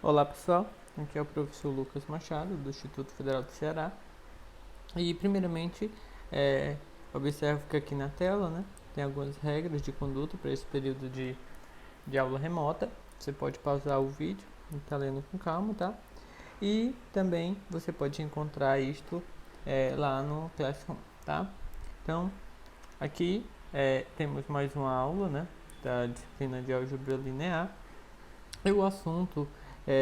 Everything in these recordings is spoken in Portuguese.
Olá pessoal, aqui é o professor Lucas Machado do Instituto Federal do Ceará. E primeiramente, observe que aqui na tela, né, tem algumas regras de conduta para esse período de aula remota. Você pode pausar o vídeo e estar lendo com calma, tá? E também você pode encontrar isto lá no Classroom, tá? Então, aqui temos mais uma aula, né, da disciplina de álgebra linear. E o assunto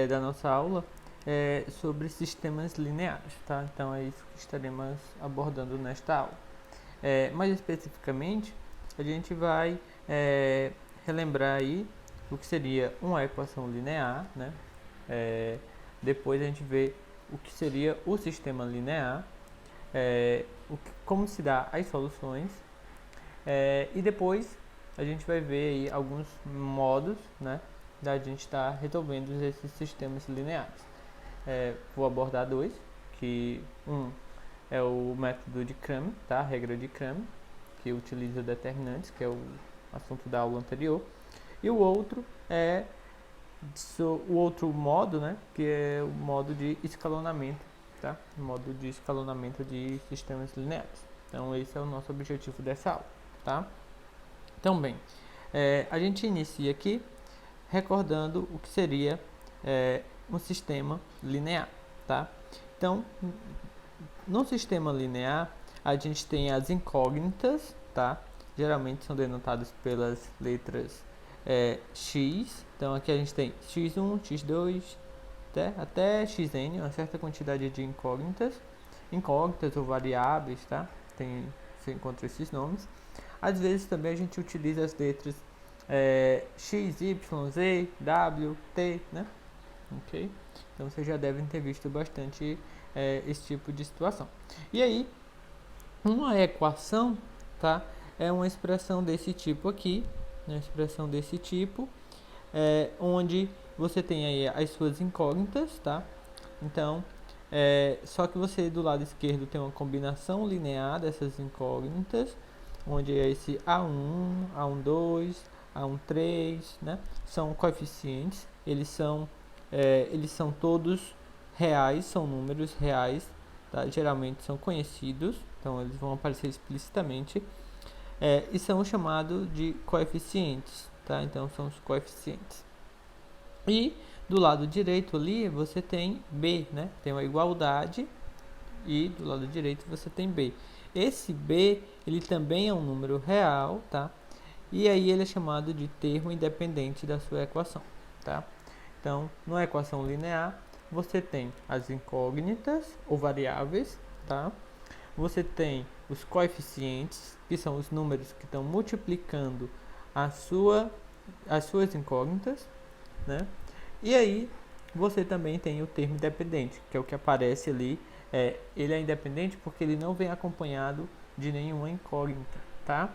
da nossa aula é sobre sistemas lineares, tá? Então é isso que estaremos abordando nesta aula. Mais especificamente, a gente vai relembrar aí o que seria uma equação linear, né? Depois a gente vê o que seria o sistema linear, como se dá as soluções, e depois a gente vai ver aí alguns modos, né, da gente estar resolvendo esses sistemas lineares. Vou abordar dois, que é o método de Cramer, tá? A regra de Cramer, que utiliza determinantes, que é o assunto da aula anterior, e o outro é o outro modo, né, que é o modo de escalonamento, tá? O modo de escalonamento de sistemas lineares. Então esse é o nosso objetivo dessa aula, tá? Então bem, a gente inicia aqui recordando o que seria um sistema linear, tá? Então, no sistema linear, a gente tem as incógnitas, tá? Geralmente são denotadas pelas letras x. Então, aqui a gente tem x1, x2, até xn, uma certa quantidade de incógnitas. Incógnitas ou variáveis, tá? Você encontra esses nomes. Às vezes também a gente utiliza as letras x, y, z, w, t, né? Ok? Então vocês já devem ter visto bastante esse tipo de situação. E aí, uma equação, tá? É uma expressão desse tipo aqui, uma expressão desse tipo, onde você tem aí as suas incógnitas, tá? Então, só que você do lado esquerdo tem uma combinação linear dessas incógnitas, onde é esse A1, A12, A13, né? São coeficientes, eles são todos reais, são números reais, tá? Geralmente são conhecidos, então eles vão aparecer explicitamente, e são chamados de coeficientes, tá? Então são os coeficientes. E do lado direito ali você tem B, né? Tem uma igualdade e do lado direito você tem B. Esse B, ele também é um número real, tá? E aí ele é chamado de termo independente da sua equação, tá? Então, numa equação linear, você tem as incógnitas ou variáveis, tá? Você tem os coeficientes, que são os números que estão multiplicando as suas incógnitas, né? E aí você também tem o termo independente, que é o que aparece ali. Ele é independente porque ele não vem acompanhado de nenhuma incógnita, tá?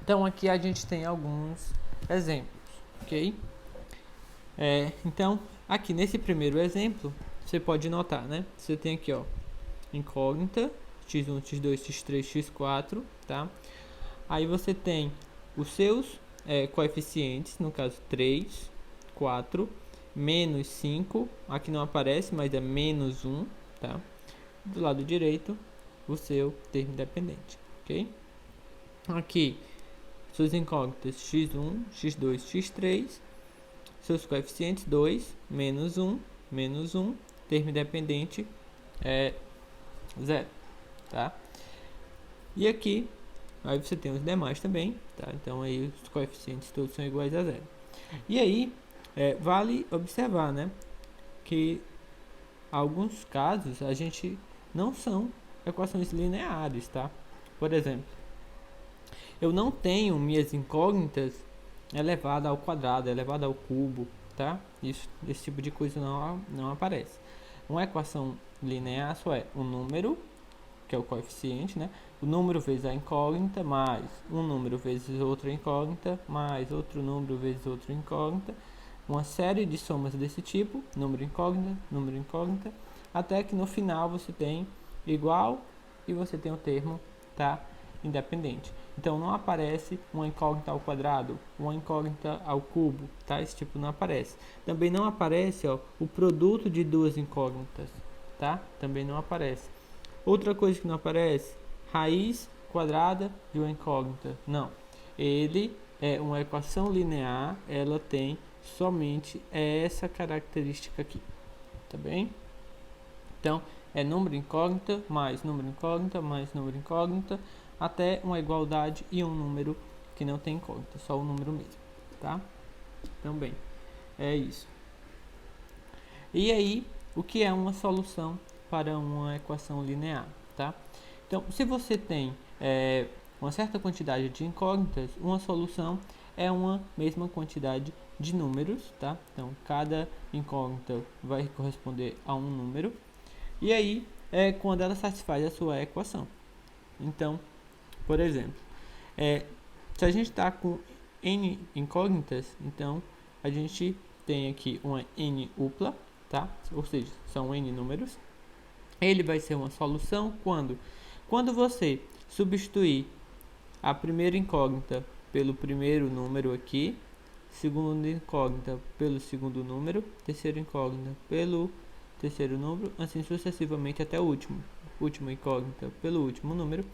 Então aqui a gente tem alguns exemplos, ok? Então aqui nesse primeiro exemplo você pode notar, né? Você tem aqui, ó, incógnita x1, x2, x3, x4, tá? Aí você tem os seus coeficientes, no caso 3, 4, menos 5, aqui não aparece, mas é menos 1, tá? Do lado direito, o seu termo independente, ok? Aqui, suas incógnitas x1, x2, x3, seus coeficientes 2, menos 1, termo independente é 0, tá? E aqui, aí você tem os demais também, tá? Então aí os coeficientes todos são iguais a 0. E aí, vale observar, né, que alguns casos a gente não são equações lineares, tá? Por exemplo, eu não tenho minhas incógnitas elevada ao quadrado, elevada ao cubo, tá? Esse tipo de coisa não aparece. Uma equação linear só é um número, que é o coeficiente, né? O número vezes a incógnita, mais um número vezes outra incógnita, mais outro número vezes outra incógnita, uma série de somas desse tipo, número incógnita, até que no final você tem igual e você tem o termo, tá? independente. Então não aparece uma incógnita ao quadrado, uma incógnita ao cubo, tá? Esse tipo não aparece. Também não aparece, ó, o produto de duas incógnitas, tá? Também não aparece. Outra coisa que não aparece, raiz quadrada de uma incógnita. Não. Ele é uma equação linear, ela tem somente essa característica aqui, tá bem? Então, é número incógnita, mais número incógnita, mais número incógnita, até uma igualdade e um número que não tem incógnita, só o número mesmo, tá? Então, bem, é isso. E aí, o que é uma solução para uma equação linear, tá? Então, se você tem uma certa quantidade de incógnitas, uma solução é uma mesma quantidade de números, tá? Então, cada incógnita vai corresponder a um número. E aí, é quando ela satisfaz a sua equação. Então, por exemplo, se a gente está com n incógnitas, então a gente tem aqui uma n upla, tá? Ou seja, são n números. Ele vai ser uma solução quando você substituir a primeira incógnita pelo primeiro número aqui, segunda incógnita pelo segundo número, terceira incógnita pelo terceiro número, assim sucessivamente até o última incógnita pelo último número,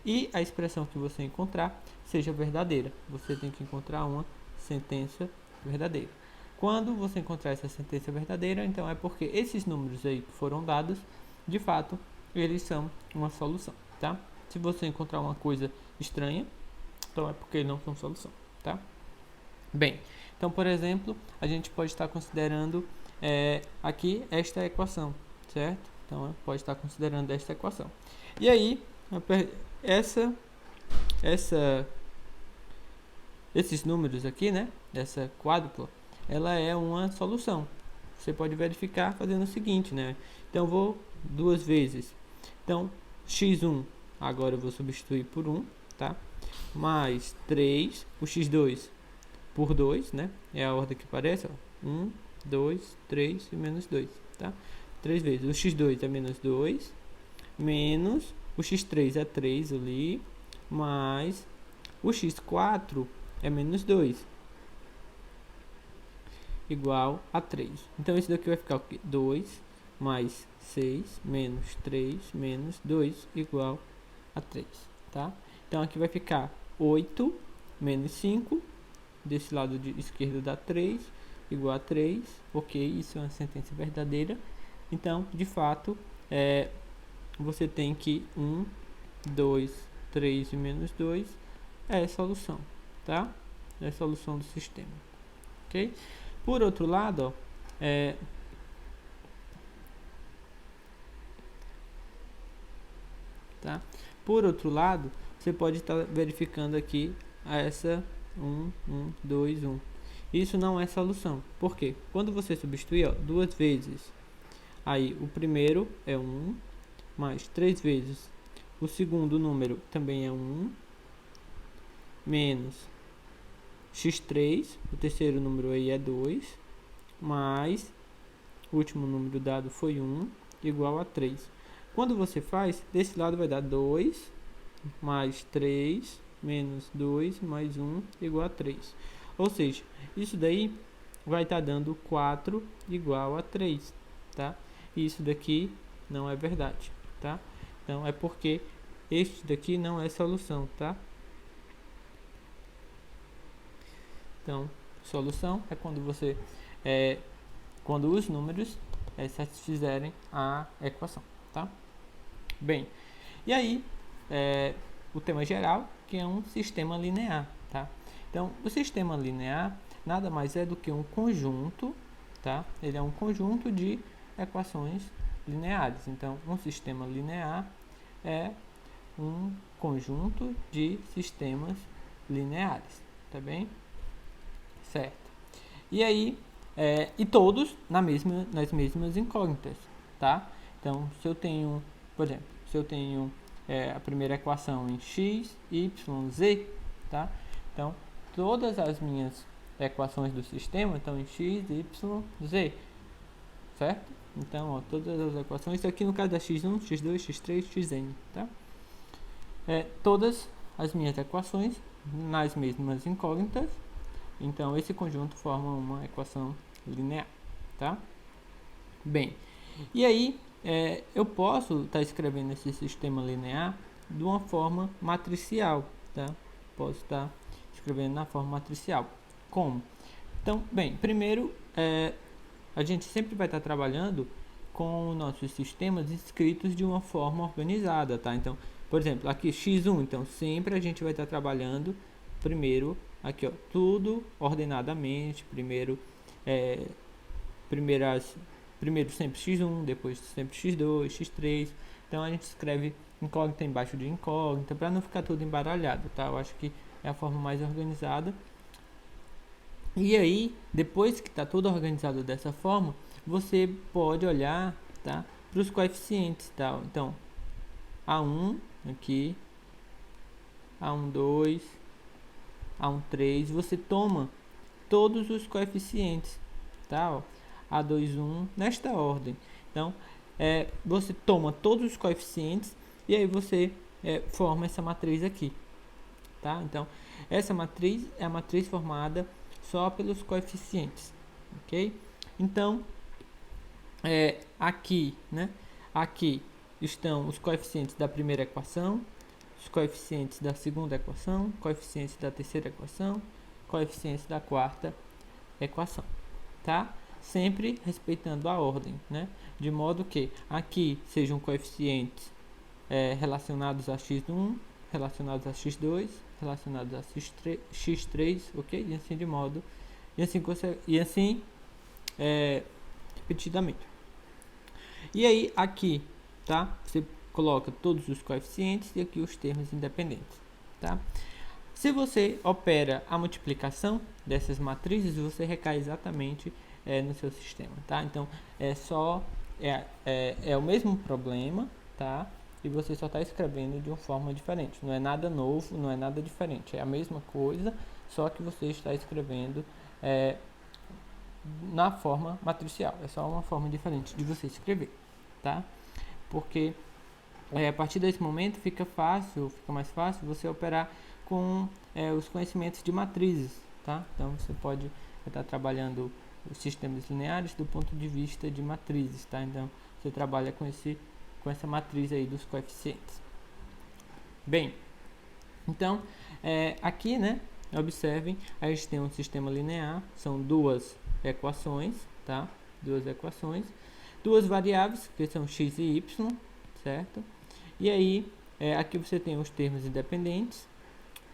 e a expressão que você encontrar seja verdadeira. Você tem que encontrar uma sentença verdadeira. Quando você encontrar essa sentença verdadeira, então é porque esses números aí que foram dados, de fato, eles são uma solução, tá? Se você encontrar uma coisa estranha, então é porque não são solução, tá? Bem, então, por exemplo, a gente pode estar considerando aqui esta equação, certo? Então, pode estar considerando esta equação. E aí, esses números aqui, né? Essa quádrupla, ela é uma solução. Você pode verificar fazendo o seguinte, né? Então, eu vou duas vezes. Então, x1, agora eu vou substituir por 1, tá? Mais 3, o x2 por 2, né? É a ordem que aparece, ó. 1, 2, 3 e menos 2, tá? 3 vezes. O x2 é menos 2, menos o x3 é 3 ali, mais o x4 é menos 2, igual a 3. Então, isso daqui vai ficar o quê? 2 mais 6 menos 3 menos 2 igual a 3, tá? Então, aqui vai ficar 8 menos 5, desse lado de esquerdo dá 3, igual a 3, ok, isso é uma sentença verdadeira. Então, de fato, você tem que 1, 2, 3 e menos 2 é a solução, tá? É a solução do sistema, ok? Por outro lado, ó, tá? Por outro lado, você pode estar verificando aqui essa 1, 1, 2, 1. Isso não é solução. Por quê? Quando você substituir, ó, duas vezes, aí o primeiro é 1, mais 3 vezes o segundo número também é 1, menos x3, o terceiro número aí é 2, mais o último número dado foi 1, igual a 3. Quando você faz, desse lado vai dar 2, mais 3, menos 2, mais 1, igual a 3. Ou seja, isso daí vai estar dando 4 igual a 3, tá? E isso daqui não é verdade, tá? Então, é porque este daqui não é solução, tá? Então, solução é quando você quando os números satisfizerem a equação, tá? Bem, e aí o tema geral, que é um sistema linear, tá? Então, o sistema linear nada mais é do que um conjunto, tá? Ele é um conjunto de equações lineares. Então, um sistema linear é um conjunto de sistemas lineares, tá bem? Certo. E aí, e todos nas mesmas incógnitas, tá? Então, se eu tenho, por exemplo, se eu tenho a primeira equação em x, y, z, tá? Então, todas as minhas equações do sistema estão em x, y, z, certo? Então, ó, todas as equações, isso aqui no caso da x1, x2, x3, xn, tá? Todas as minhas equações nas mesmas incógnitas. Então, esse conjunto forma uma equação linear, tá? Bem, e aí eu posso estar escrevendo esse sistema linear de uma forma matricial, tá? Posso estar escrevendo na forma matricial. Como? Então, bem, primeiro, a gente sempre vai estar trabalhando com nossos sistemas escritos de uma forma organizada, tá? Então, por exemplo, aqui x1, então sempre a gente vai estar trabalhando primeiro aqui, ó, tudo ordenadamente, primeiro sempre x1, depois sempre x2, x3. Então a gente escreve incógnita embaixo de incógnita para não ficar tudo embaralhado, tá? Eu acho que é a forma mais organizada. E aí, depois que está tudo organizado dessa forma, você pode olhar, tá, para os coeficientes, tá? Então, A1 aqui, A12, A13, você toma todos os coeficientes, tá? Ó, A21 nesta ordem. Então, você toma todos os coeficientes e aí você forma essa matriz aqui, tá? Então, essa matriz é a matriz formada só pelos coeficientes, ok? Então, aqui, né? Aqui estão os coeficientes da primeira equação, os coeficientes da segunda equação, coeficientes da terceira equação, coeficientes da quarta equação, tá? Sempre respeitando a ordem, né? De modo que aqui sejam coeficientes relacionados a x1, relacionados a x2, relacionados a x3, ok? E assim de modo, e assim repetidamente. E aí aqui, tá? Você coloca todos os coeficientes e aqui os termos independentes, tá? Se você opera a multiplicação dessas matrizes, você recai exatamente no seu sistema, tá? Então é o mesmo problema, tá? E você só está escrevendo de uma forma diferente. Não é nada novo, não é nada diferente. É a mesma coisa, só que você está escrevendo na forma matricial. É só uma forma diferente de você escrever, tá? Porque a partir desse momento fica mais fácil você operar com os conhecimentos de matrizes, tá? Então você pode estar trabalhando os sistemas lineares do ponto de vista de matrizes, tá? Então você trabalha com essa matriz aí dos coeficientes. Bem, então aqui, né? Observem, a gente tem um sistema linear, são duas equações, tá? Duas variáveis, que são x e y, certo? E aí, aqui você tem os termos independentes.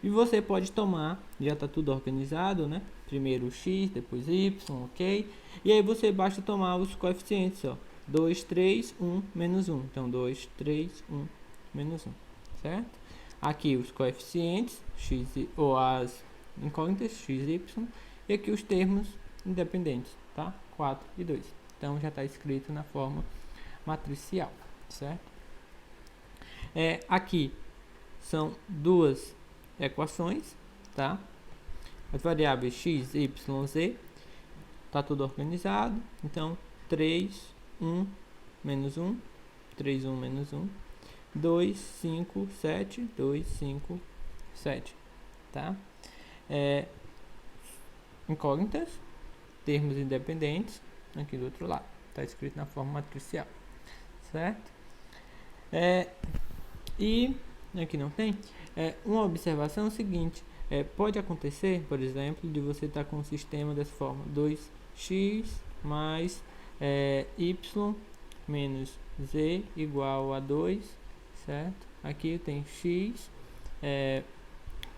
E você pode tomar, já está tudo organizado, né? Primeiro x, depois y, ok? E aí você basta tomar os coeficientes, ó. 2, 3, 1, menos 1. Então, 2, 3, 1, menos 1, certo? Aqui os coeficientes, ou as incógnitas, x e y. E aqui os termos independentes, tá? 4 e 2. Então, já está escrito na forma matricial, certo? Aqui são duas equações, tá? As variáveis x, y, z, tá tudo organizado. Então, 3, 1, menos 1, 3, 1, menos 1, 2, 5, 7, 2, 5, 7, tá? Incógnitas, termos independentes, aqui do outro lado, tá escrito na forma matricial, certo? E aqui não tem. Uma observação é o seguinte: pode acontecer, por exemplo, de você estar com um sistema dessa forma: 2x mais y menos z igual a 2, certo? Aqui tem x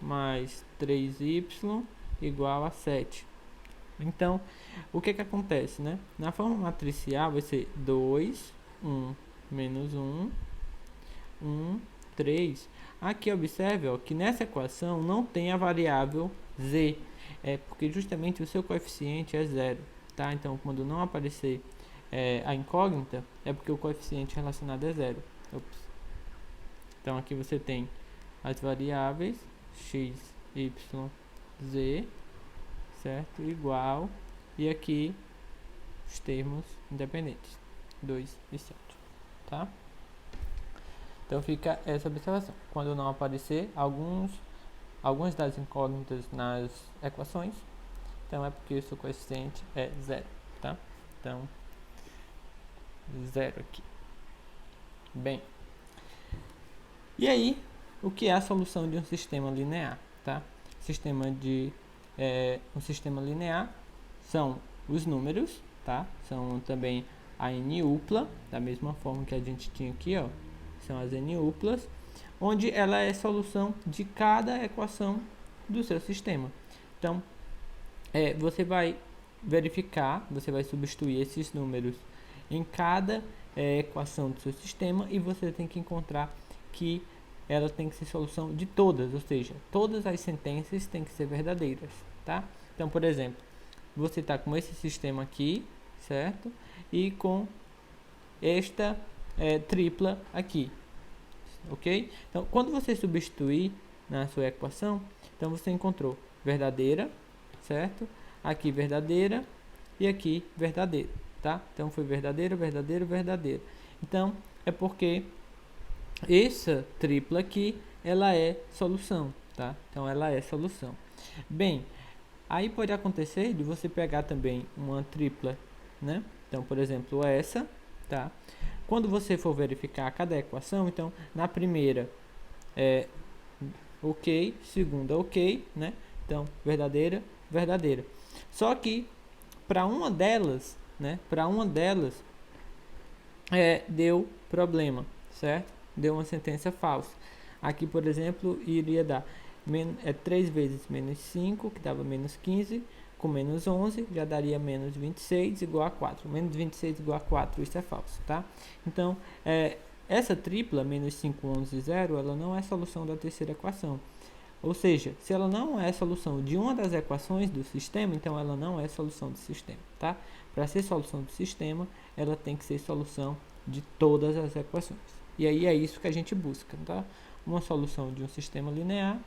mais 3y igual a 7. Então, o que acontece, né? Na forma matricial vai ser 2, 1, menos 1, 1, 3. Aqui observe, ó, que nessa equação não tem a variável z, porque justamente o seu coeficiente é 0, tá? Então, quando não aparecer a incógnita, é porque o coeficiente relacionado é 0. Então, aqui você tem as variáveis x, y, z, certo? Igual, e aqui os termos independentes, 2 e 7, tá? Então fica essa observação. Quando não aparecer algumas das incógnitas nas equações, então é porque o seu coeficiente é zero, tá? Então, zero aqui. Bem, e aí, o que é a solução de um sistema linear, tá? Um sistema linear são os números, tá? São também a n-upla, da mesma forma que a gente tinha aqui, ó. São as n-uplas, onde ela é solução de cada equação do seu sistema. Então, você vai verificar, você vai substituir esses números em cada equação do seu sistema e você tem que encontrar que ela tem que ser solução de todas, ou seja, todas as sentenças têm que ser verdadeiras, tá? Então, por exemplo, você está com esse sistema aqui, certo? E com esta tripla aqui, ok? Então, quando você substituir na sua equação, então você encontrou verdadeira, certo? Aqui verdadeira e aqui verdadeira, tá? Então foi verdadeira, verdadeira, verdadeira. Então é porque essa tripla aqui, ela é solução, tá? Então ela é solução. Bem, aí pode acontecer de você pegar também uma tripla, né? Então, por exemplo, essa, tá? Quando você for verificar cada equação, então na primeira é ok, segunda ok, né? Então verdadeira, verdadeira. Só que para uma delas, né? Para uma delas deu problema, certo? Deu uma sentença falsa. Aqui, por exemplo, iria dar 3 vezes menos 5, que dava menos 15, com menos 11, já daria menos 26 igual a 4. Menos 26 igual a 4, isso é falso, tá? Então, essa tripla, menos 5, 11, 0, ela não é solução da terceira equação. Ou seja, se ela não é solução de uma das equações do sistema, então ela não é solução do sistema, tá? Para ser solução do sistema, ela tem que ser solução de todas as equações. E aí é isso que a gente busca, tá? Uma solução de um sistema linear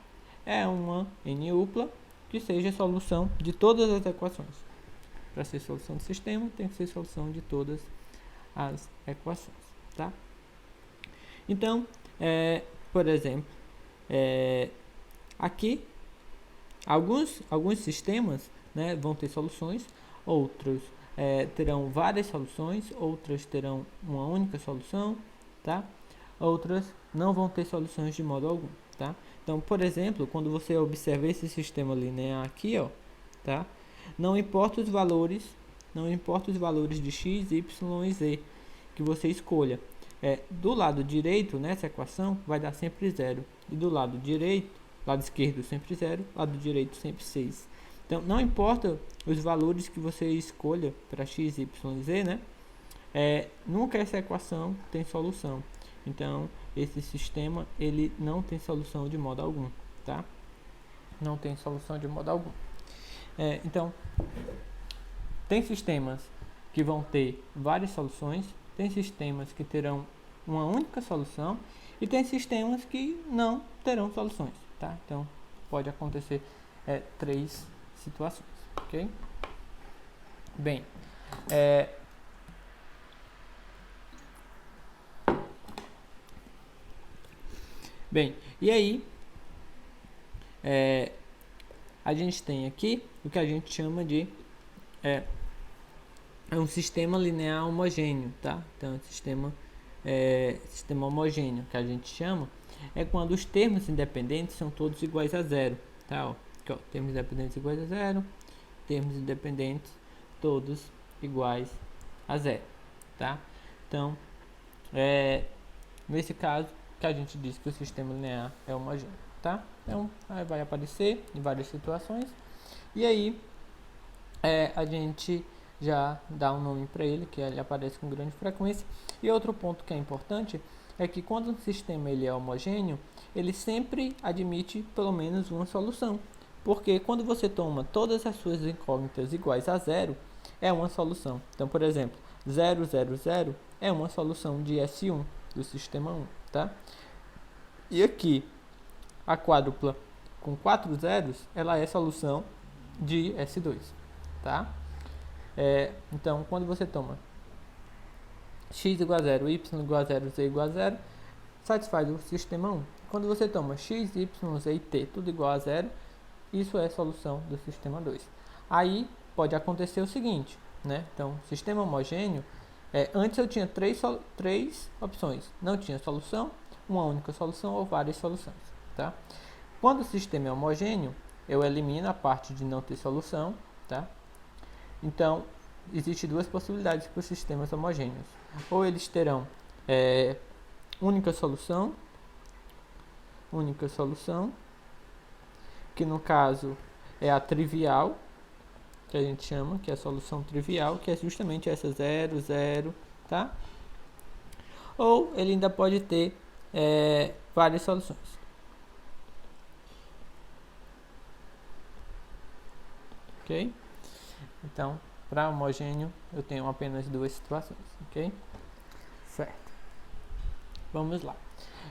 é uma n-upla que seja solução de todas as equações. Para ser solução do sistema, tem que ser solução de todas as equações, tá? Então, por exemplo, aqui, alguns sistemas, né, vão ter soluções, outros terão várias soluções, outras terão uma única solução, tá? Outras não vão ter soluções de modo algum, tá? Então, por exemplo, quando você observa esse sistema linear aqui, ó, tá? Não importa os valores de x, y e z que você escolha. Do lado direito, nessa equação, vai dar sempre 0. E do lado esquerdo sempre 0, lado direito sempre 6. Então, não importa os valores que você escolha para x, y e z, né? Nunca essa equação tem solução. Então, esse sistema, ele não tem solução de modo algum, tá? Não tem solução de modo algum. Então, tem sistemas que vão ter várias soluções, tem sistemas que terão uma única solução e tem sistemas que não terão soluções, tá? Então, pode acontecer 3 situações, ok? Bem, e aí a gente tem aqui o que a gente chama de um sistema linear homogêneo, tá? Então, sistema homogêneo que a gente chama é quando os termos independentes são todos iguais a zero, tá? Aqui, ó, termos independentes iguais a zero, termos independentes todos iguais a zero, tá? Então, nesse caso que a gente diz que o sistema linear é homogêneo, tá? Então, vai aparecer em várias situações e aí a gente já dá um nome para ele, que ele aparece com grande frequência. E outro ponto que é importante é que quando um sistema ele é homogêneo, ele sempre admite pelo menos uma solução. Porque quando você toma todas as suas incógnitas iguais a zero, é uma solução. Então, por exemplo, 0, 0, 0 é uma solução de S1, do sistema 1, tá? E aqui, a quádrupla com 4 zeros, ela é solução de S2, tá? Então, quando você toma x igual a 0, y igual a 0, z igual a 0, satisfaz o sistema 1. Quando você toma x, y, z e t tudo igual a zero, isso é a solução do sistema 2. Aí pode acontecer o seguinte, né? Então, sistema homogêneo, antes eu tinha três opções. Não tinha solução, uma única solução ou várias soluções. Tá? Quando o sistema é homogêneo, eu elimino a parte de não ter solução. Tá? Então, existem duas possibilidades para os sistemas homogêneos. Ou eles terão única solução, que no caso é a trivial, que a gente chama, que é a solução trivial, que é justamente essa 0, 0, tá? Ou ele ainda pode ter várias soluções. Ok? Então, para homogêneo, eu tenho apenas duas situações, ok? Certo. Vamos lá.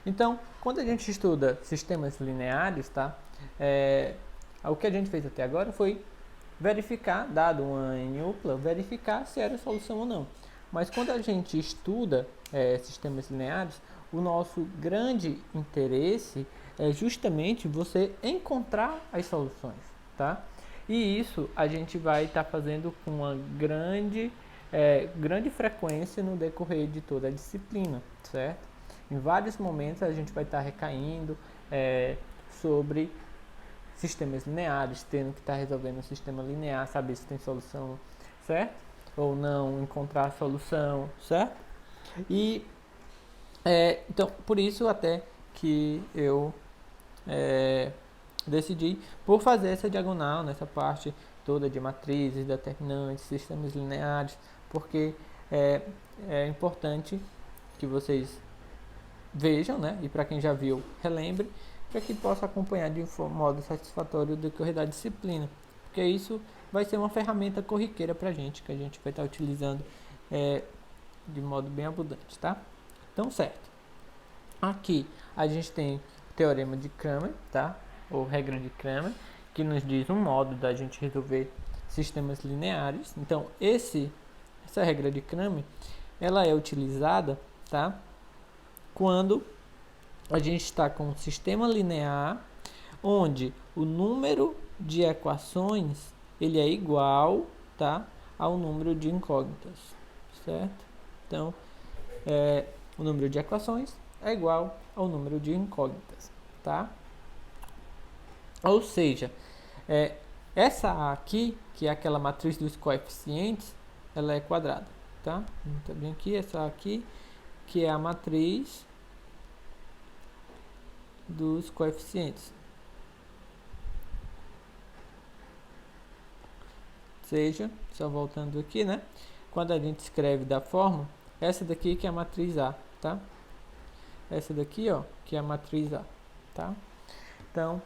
Então, quando a gente estuda sistemas lineares, tá? O que a gente fez até agora foi verificar, dado uma N-upla, verificar se era solução ou não. Mas quando a gente estuda sistemas lineares, o nosso grande interesse é justamente você encontrar as soluções, tá? E isso a gente vai estar fazendo com uma grande frequência no decorrer de toda a disciplina, certo? Em vários momentos a gente vai estar recaindo sobre sistemas lineares, tendo que estar resolvendo um sistema linear, saber se tem solução, certo? Ou não, encontrar a solução, certo? E então, por isso até que eu decidi por fazer essa diagonal nessa parte toda de matrizes, determinantes, sistemas lineares, porque é importante que vocês vejam, né? E para quem já viu, relembre, para que possa acompanhar de modo satisfatório o decorrer da disciplina, porque isso vai ser uma ferramenta corriqueira para a gente, que a gente vai estar utilizando de modo bem abundante, tá? Então, certo. Aqui a gente tem o teorema de Cramer, tá? Ou regra de Cramer, que nos diz um modo da gente resolver sistemas lineares. Então, essa regra de Cramer, ela é utilizada, tá? Quando a gente está com um sistema linear, onde o número de equações ele é igual, tá, ao número de incógnitas, certo? Então, o número de equações é igual ao número de incógnitas, tá? Ou seja, essa A aqui, que é aquela matriz dos coeficientes, ela é quadrada, tá? Então, bem aqui, essa aqui, que é a matriz dos coeficientes. Ou seja, só voltando aqui, né? Quando a gente escreve da forma, essa daqui que é a matriz A, tá? Essa daqui, ó, que é a matriz A, tá? Então,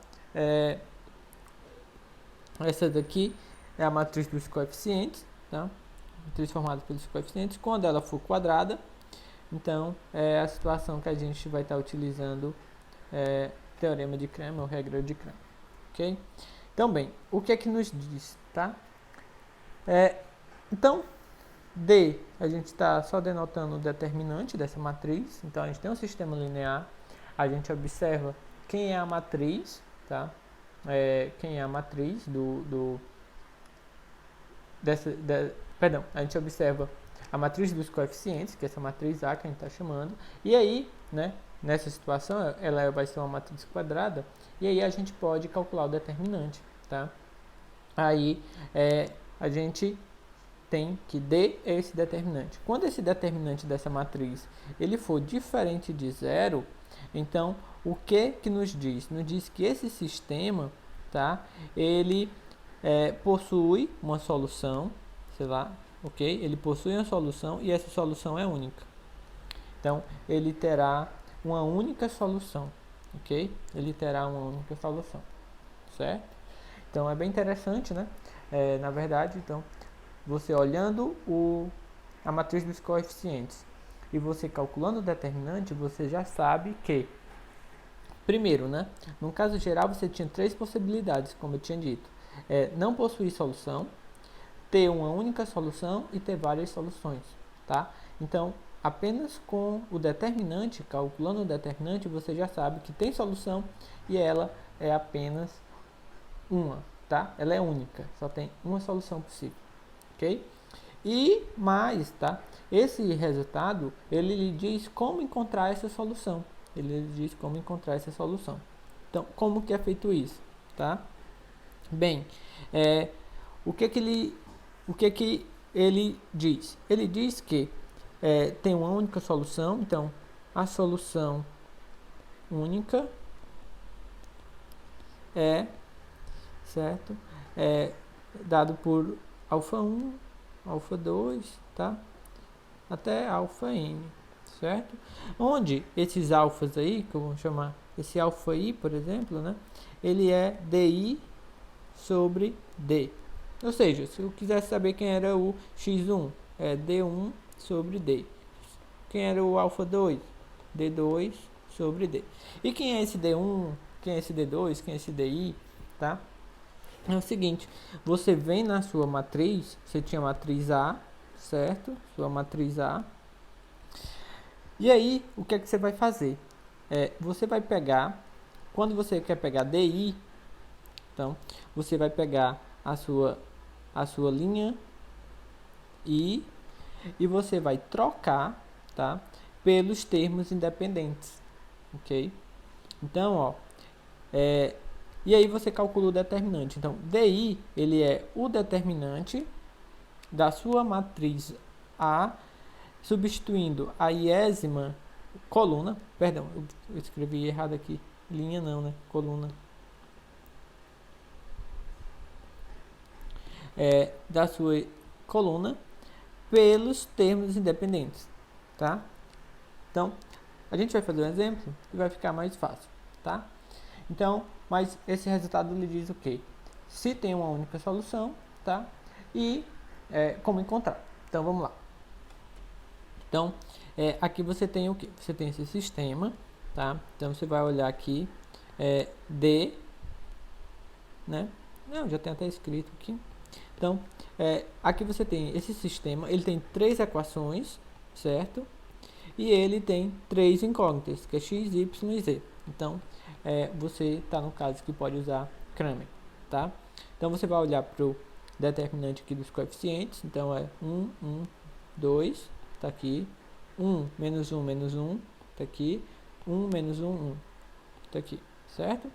essa daqui é a matriz dos coeficientes, tá? Matriz formada pelos coeficientes. Quando ela for quadrada, então é a situação que a gente vai estar utilizando teorema de Cramer ou regra de Cramer, ok? Então, bem, o que é que nos diz, tá? Então, D, a gente está só denotando o determinante dessa matriz. Então, a gente tem um sistema linear, a gente observa quem é a matriz, tá? Quem é a matriz perdão, a gente observa a matriz dos coeficientes, que é essa matriz A que a gente está chamando, e aí, né, nessa situação, ela vai ser uma matriz quadrada, e aí a gente pode calcular o determinante, tá? Aí, a gente tem que D é esse determinante. Quando esse determinante dessa matriz ele for diferente de zero, então o que nos diz? Nos diz que esse sistema, tá? Ele possui uma solução, sei lá, ok? Ele possui uma solução e essa solução é única. Então ele terá uma única solução, ok? Ele terá uma única solução, certo? Então é bem interessante, né? Na verdade, então você olhando a matriz dos coeficientes e você calculando o determinante, você já sabe que, primeiro, né, no caso geral, você tinha três possibilidades, como eu tinha dito. Não possuir solução, ter uma única solução e ter várias soluções, tá? Então, apenas com o determinante, calculando o determinante, você já sabe que tem solução e ela é apenas uma, tá? Ela é única, só tem uma solução possível, ok? E mais, tá? Esse resultado, ele lhe diz como encontrar essa solução. Ele lhe diz como encontrar essa solução. Então, como que é feito isso, tá? Bem, o que que ele diz? Ele diz que tem uma única solução, então a solução única é, certo? É dado por alfa 1, alfa 2, tá? Até alfa n, certo? Onde esses alfas aí, que eu vou chamar esse alfa i, por exemplo, né? Ele é di sobre d. Ou seja, se eu quisesse saber quem era o x1, é d1 sobre d. Quem era o alfa 2? d2 sobre d. E quem é esse d1? Quem é esse d2? Quem é esse di? Tá? É o seguinte, você vem na sua matriz, você tinha matriz A, certo? Sua matriz A. E aí, o que é que você vai fazer? Você vai pegar, quando você quer pegar DI, então, você vai pegar a sua linha I e você vai trocar, tá? Pelos termos independentes, ok? Então, ó, e aí você calcula o determinante. Então, DI, ele é o determinante da sua matriz A, substituindo a iésima coluna, perdão, eu escrevi errado aqui, linha não, né? Coluna. Da sua coluna pelos termos independentes, tá? Então, a gente vai fazer um exemplo e vai ficar mais fácil, tá? Então, mas esse resultado lhe diz o quê? Se tem uma única solução, tá? E como encontrar. Então, vamos lá. Então, aqui você tem o quê? Você tem esse sistema, tá? Então, você vai olhar aqui, D, né? Não, já tem até escrito aqui. Então, aqui você tem esse sistema, ele tem 3 equações, certo? E ele tem 3 incógnitas, que é x, y e z. Então, você está no caso que pode usar Kramer, tá? Então, você vai olhar para o determinante aqui dos coeficientes. Então, é 1, 1, 2, está aqui. 1, menos 1, menos 1, está aqui. 1, menos 1, 1, está aqui, certo?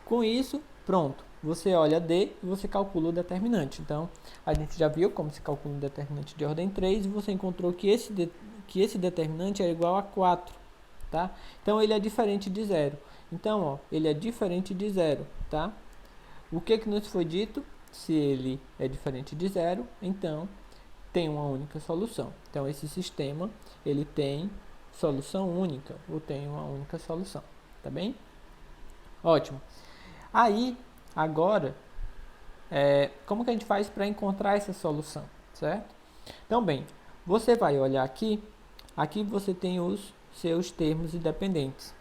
Com isso, pronto. Você olha D e você calcula o determinante. Então, a gente já viu como se calcula um determinante de ordem 3 e você encontrou que esse determinante é igual a 4, tá? Então, ele é diferente de 0. Então, ó, ele é diferente de 0, tá? O que nos foi dito? Se ele é diferente de 0, então tem uma única solução. Então, esse sistema, ele tem solução única, ou tem uma única solução, tá bem? Ótimo. Aí, agora, como que a gente faz para encontrar essa solução, certo? Então, bem, você vai olhar aqui você tem os seus termos independentes,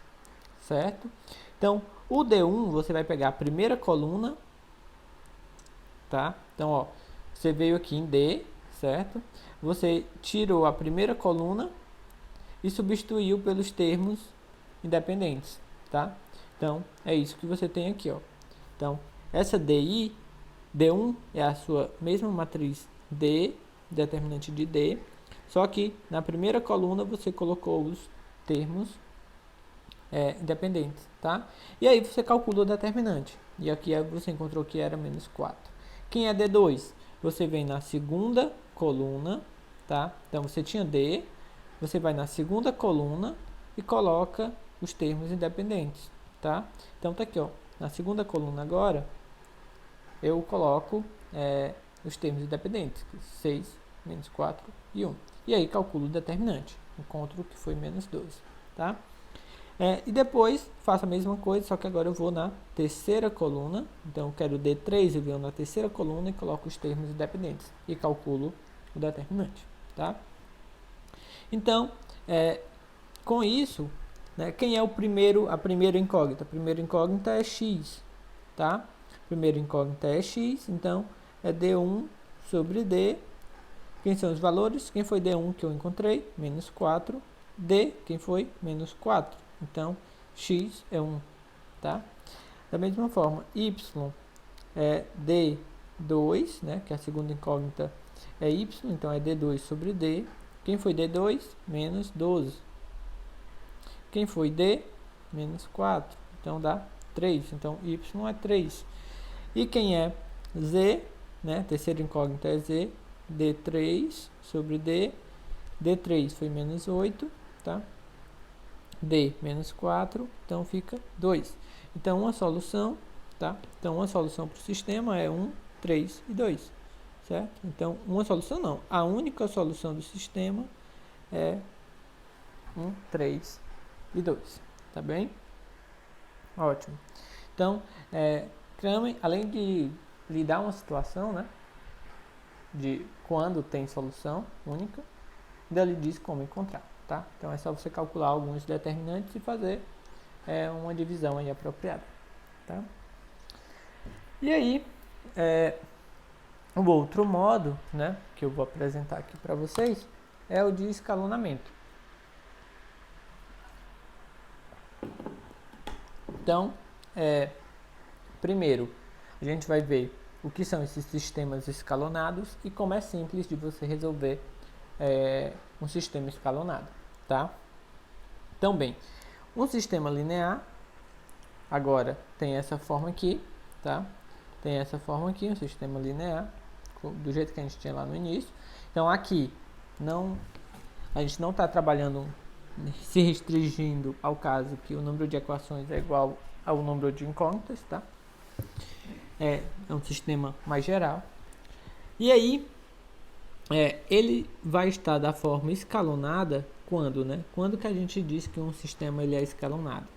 certo? Então, o D1, você vai pegar a primeira coluna, tá? Então, ó, você veio aqui em D, certo? Você tirou a primeira coluna e substituiu pelos termos independentes, tá? Então, é isso que você tem aqui, ó. Então, essa DI, D1 é a sua mesma matriz D, determinante de D, só que na primeira coluna você colocou os termos independentes, tá? E aí você calcula o determinante. E aqui você encontrou que era menos 4. Quem é D2? Você vem na segunda coluna, tá? Então, você tinha D, você vai na segunda coluna e coloca os termos independentes, tá? Então, tá aqui, ó. Na segunda coluna agora, eu coloco os termos independentes, 6, menos 4 e 1. E aí, calculo o determinante. Encontro que foi menos 12, tá? E depois, faço a mesma coisa, só que agora eu vou na terceira coluna. Então, eu quero D3, eu venho na terceira coluna e coloco os termos independentes. E calculo o determinante, tá? Então, com isso, né, quem é a primeira incógnita? A primeira incógnita é x, tá? A primeira incógnita é x, então é D1 sobre D Quem são os valores? Quem foi D1 que eu encontrei? Menos 4. D, quem foi? Menos 4. Então, x é 1, tá? Da mesma forma, y é D2, né? Que a segunda incógnita é y, então é D2 sobre D. Quem foi D2? Menos 12. Quem foi D? Menos 4. Então, dá 3. Então, y é 3. E quem é Z, né? Terceira incógnita é Z. D3 sobre D. D3 foi menos 8, tá? D menos 4, então fica 2. Então, uma solução, tá? Então, uma solução para o sistema é 1, 3 e 2, certo? Então, uma solução não. A única solução do sistema é 1, 3 e 2, tá bem? Ótimo. Então, Kramer, além de lhe dar uma situação, né? De quando tem solução única, ainda lhe diz como encontrar, tá? Então é só você calcular alguns determinantes e fazer uma divisão aí apropriada, tá? E aí, o outro modo, né, que eu vou apresentar aqui para vocês é o de escalonamento. Então, primeiro, a gente vai ver o que são esses sistemas escalonados e como é simples de você resolver um sistema escalonado, tá? Então, bem, um sistema linear agora tem essa forma aqui, tá? Tem essa forma aqui, um sistema linear, do jeito que a gente tinha lá no início. Então, aqui a gente não está trabalhando, se restringindo ao caso que o número de equações é igual ao número de incógnitas, tá? É um sistema mais geral. E aí, ele vai estar da forma escalonada quando, né? Quando que a gente diz que um sistema ele é escalonado?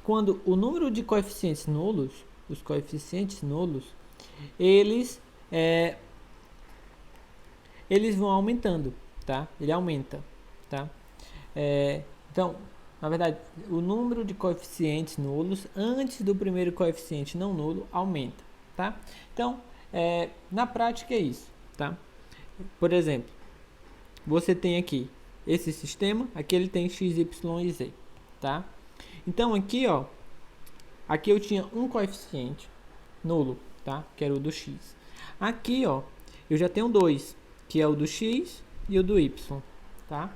Quando o número de coeficientes nulos, os coeficientes nulos, eles vão aumentando, tá? Ele aumenta, tá? Então, na verdade, o número de coeficientes nulos antes do primeiro coeficiente não nulo aumenta, tá? Então, na prática é isso, tá? Por exemplo, você tem aqui esse sistema, aqui ele tem x, y e z, tá? Então aqui, ó, aqui eu tinha um coeficiente nulo, tá? Que era o do x. Aqui, ó, eu já tenho dois, que é o do x e o do y, tá?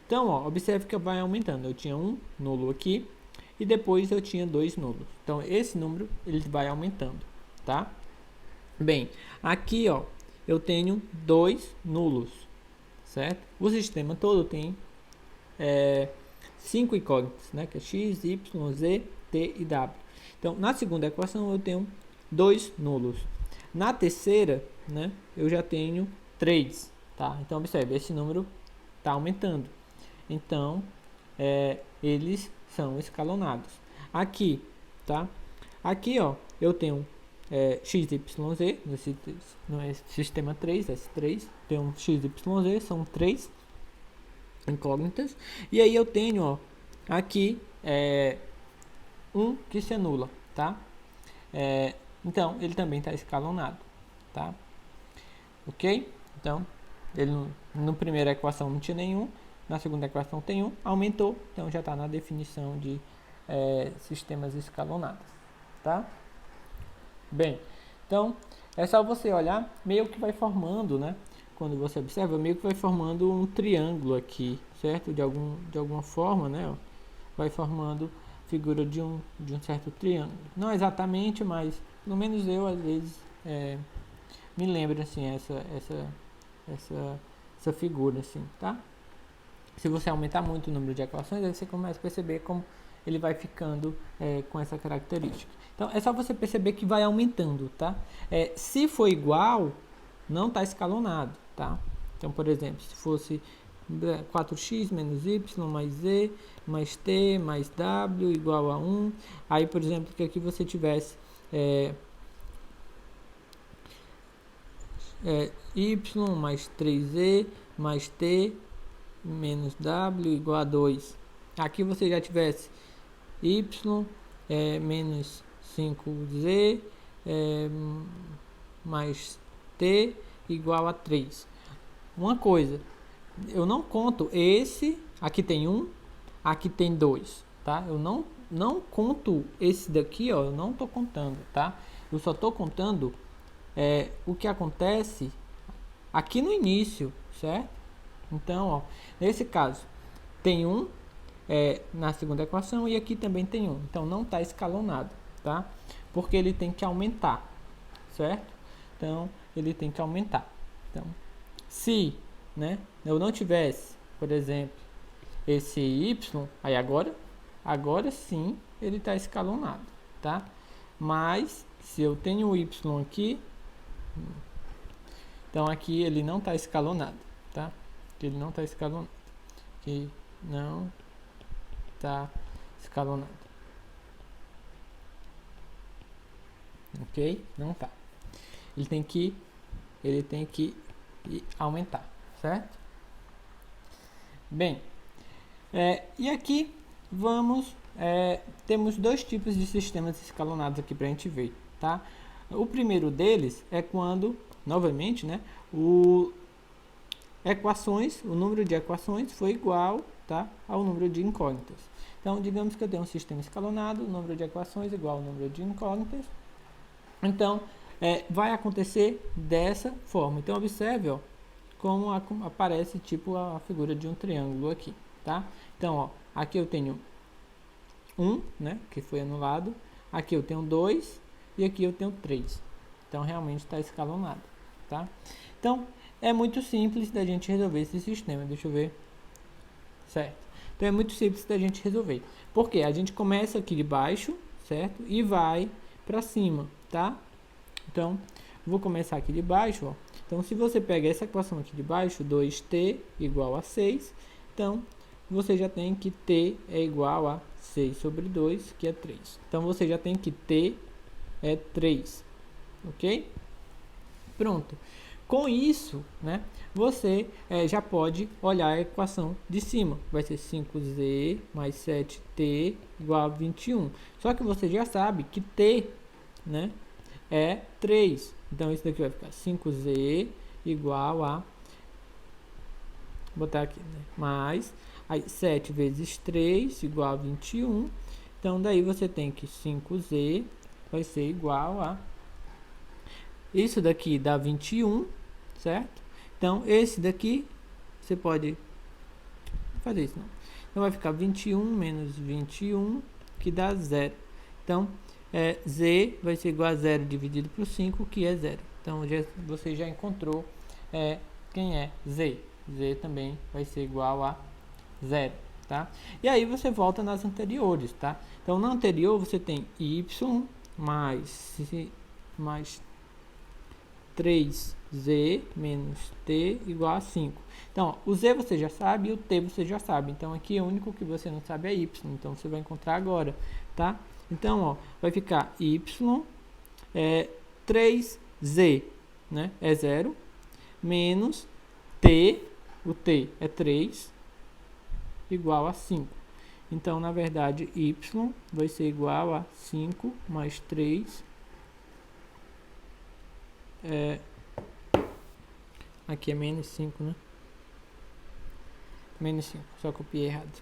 Então, ó, observe que vai aumentando. Eu tinha um nulo aqui e depois eu tinha dois nulos. Então, esse número ele vai aumentando, tá? Bem, aqui, ó, eu tenho dois nulos, certo? O sistema todo tem 5 incógnitas, né? Que é x, y, z, t e w. Então, na segunda equação eu tenho dois nulos. Na terceira, né? Eu já tenho 3, tá? Então, observe, esse número está aumentando. Então, eles são escalonados. Aqui, tá? Aqui, ó, eu tenho x, y, z, no sistema 3, S3, tem um x, y, z, são 3 incógnitas. E aí eu tenho, ó, aqui, um que se anula, tá? Então, ele também está escalonado, tá? Ok? Então, ele no primeira equação não tinha nenhum, na segunda equação tem um, aumentou, então já está na definição de sistemas escalonados, tá? Bem, então é só você olhar, meio que vai formando, né? Quando você observa, meio que vai formando um triângulo aqui, certo? De alguma forma, né? Ó, vai formando figura de um certo triângulo. Não exatamente, mas pelo menos eu às vezes me lembro assim essa figura assim, tá? Se você aumentar muito o número de equações, aí você começa a perceber como ele vai ficando com essa característica. Então, é só você perceber que vai aumentando, tá? Se for igual, não está escalonado, tá? Então, por exemplo, se fosse 4x menos y mais z mais t mais w igual a 1, aí, por exemplo, que aqui você tivesse y mais 3z mais t menos w igual a 2. Aqui você já tivesse y menos 5z mais t igual a 3. uma coisa, eu não conto esse, aqui tem 1, aqui tem 2, tá? Eu não conto esse daqui, ó, eu não estou contando, tá? Eu só estou contando o que acontece aqui no início, certo? Então, ó, nesse caso, tem 1 na segunda equação e aqui também tem 1. Então, não está escalonado, tá? Porque ele tem que aumentar, certo? Então, ele tem que aumentar. Então, se, né, eu não tivesse, por exemplo, esse y, aí agora sim ele está escalonado, tá? Mas se eu tenho o y aqui, então aqui ele não está escalonado, tá? Ele não está escalonado, aqui não está escalonado, ok? Não está. Ele tem que aumentar, certo? Bem, e aqui temos dois tipos de sistemas escalonados aqui para a gente ver, tá? O primeiro deles é quando, novamente, né, o número de equações foi igual, tá, ao número de incógnitas. Então, digamos que eu tenho um sistema escalonado, o número de equações igual ao número de incógnitas. Então, vai acontecer dessa forma. Então, observe, ó, como aparece tipo a figura de um triângulo aqui, tá? Então, ó, aqui eu tenho 1, né, que foi anulado. Aqui eu tenho 2 e aqui eu tenho 3. Então, realmente está escalonado, tá? Então, é muito simples da gente resolver esse sistema. Deixa eu ver. Certo. Então, é muito simples da gente resolver. Porque a gente começa aqui de baixo, certo? E vai para cima, tá? Então, vou começar aqui de baixo, ó. Então, se você pega essa equação aqui de baixo, 2t igual a 6, então, você já tem que t é igual a 6 sobre 2, que é 3. Então, você já tem que t é 3, ok? Pronto. Com isso, né, você já pode olhar a equação de cima. Vai ser 5z mais 7t igual a 21. Só que você já sabe que t, né, é 3. Então, isso daqui vai ficar 5z igual a... Vou botar aqui, né, mais... Aí, 7 vezes 3 igual a 21. Então, daí você tem que 5z vai ser igual a... Isso daqui dá 21, certo? Então, esse daqui, você pode fazer isso, não. Então, vai ficar 21 menos 21, que dá 0. Então, z vai ser igual a 0 dividido por 5, que é 0. Então, você já encontrou quem é z. Z também vai ser igual a 0, tá? E aí, você volta nas anteriores, tá? Então, na anterior, você tem y mais 3z menos t igual a 5. Então, ó, o z você já sabe e o t você já sabe. Então, aqui o único que você não sabe é y. Então, você vai encontrar agora, tá? Então, ó, vai ficar y 3z, né, é 0, menos t, o t é 3, igual a 5. Então, na verdade, y vai ser igual a 5 mais 3. Aqui é menos 5, né? Menos 5, só copiei errado.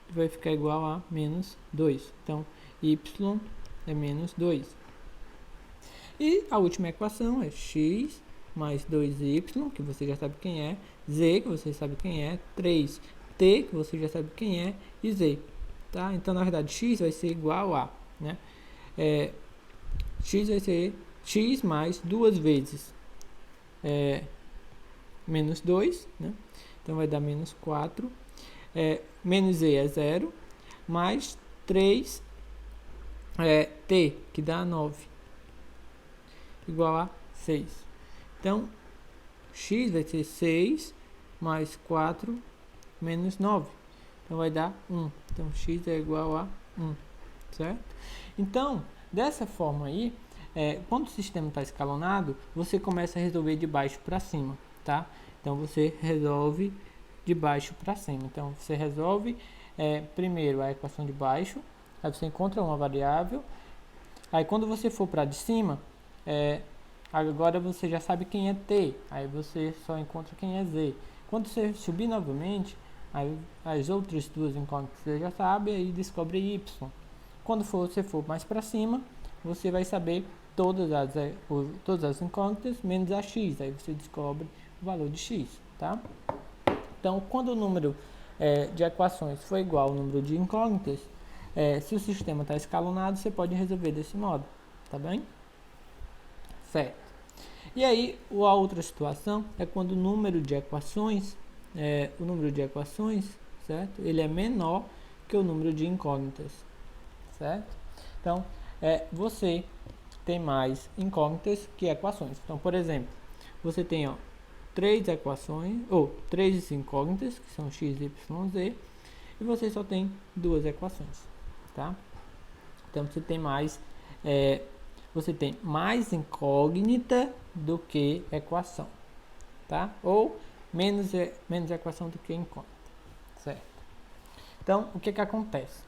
Vai ficar igual a menos 2. Então, y é menos 2. E a última equação é x mais 2y, que você já sabe quem é, z, que você sabe quem é, 3t, que você já sabe quem é, e z. Tá? Então, na verdade, x vai ser igual a, né? X vai ser x mais 2 vezes menos 2, né? Então, vai dar menos 4. Menos z é 0, mais 3 t, que dá 9, igual a 6. Então, x vai ser 6 mais 4 menos 9. Então, vai dar 1. Então, x é igual a 1, certo? Então, dessa forma aí, quando o sistema está escalonado, você começa a resolver de baixo para cima, tá? Então, você resolve de baixo para cima. Então, você resolve primeiro a equação de baixo, aí você encontra uma variável, aí quando você for para de cima, agora você já sabe quem é T, aí você só encontra quem é Z. Quando você subir novamente, aí as outras duas incógnitas você já sabe, aí descobre Y. Quando você for mais para cima, você vai saber todas as incógnitas menos a X, aí você descobre o valor de X, tá? Então, quando o número de equações for igual ao número de incógnitas, se o sistema está escalonado, você pode resolver desse modo, tá bem? Certo. E aí, a outra situação é quando o número de equações, certo? Ele é menor que o número de incógnitas, certo? Então, você tem mais incógnitas que equações. Então, por exemplo, você tem três equações, ou três incógnitas, que são x, y, z, e você só tem duas equações, tá? Então, você tem mais incógnita do que equação, tá? Ou menos equação do que incógnita, certo? Então, o que acontece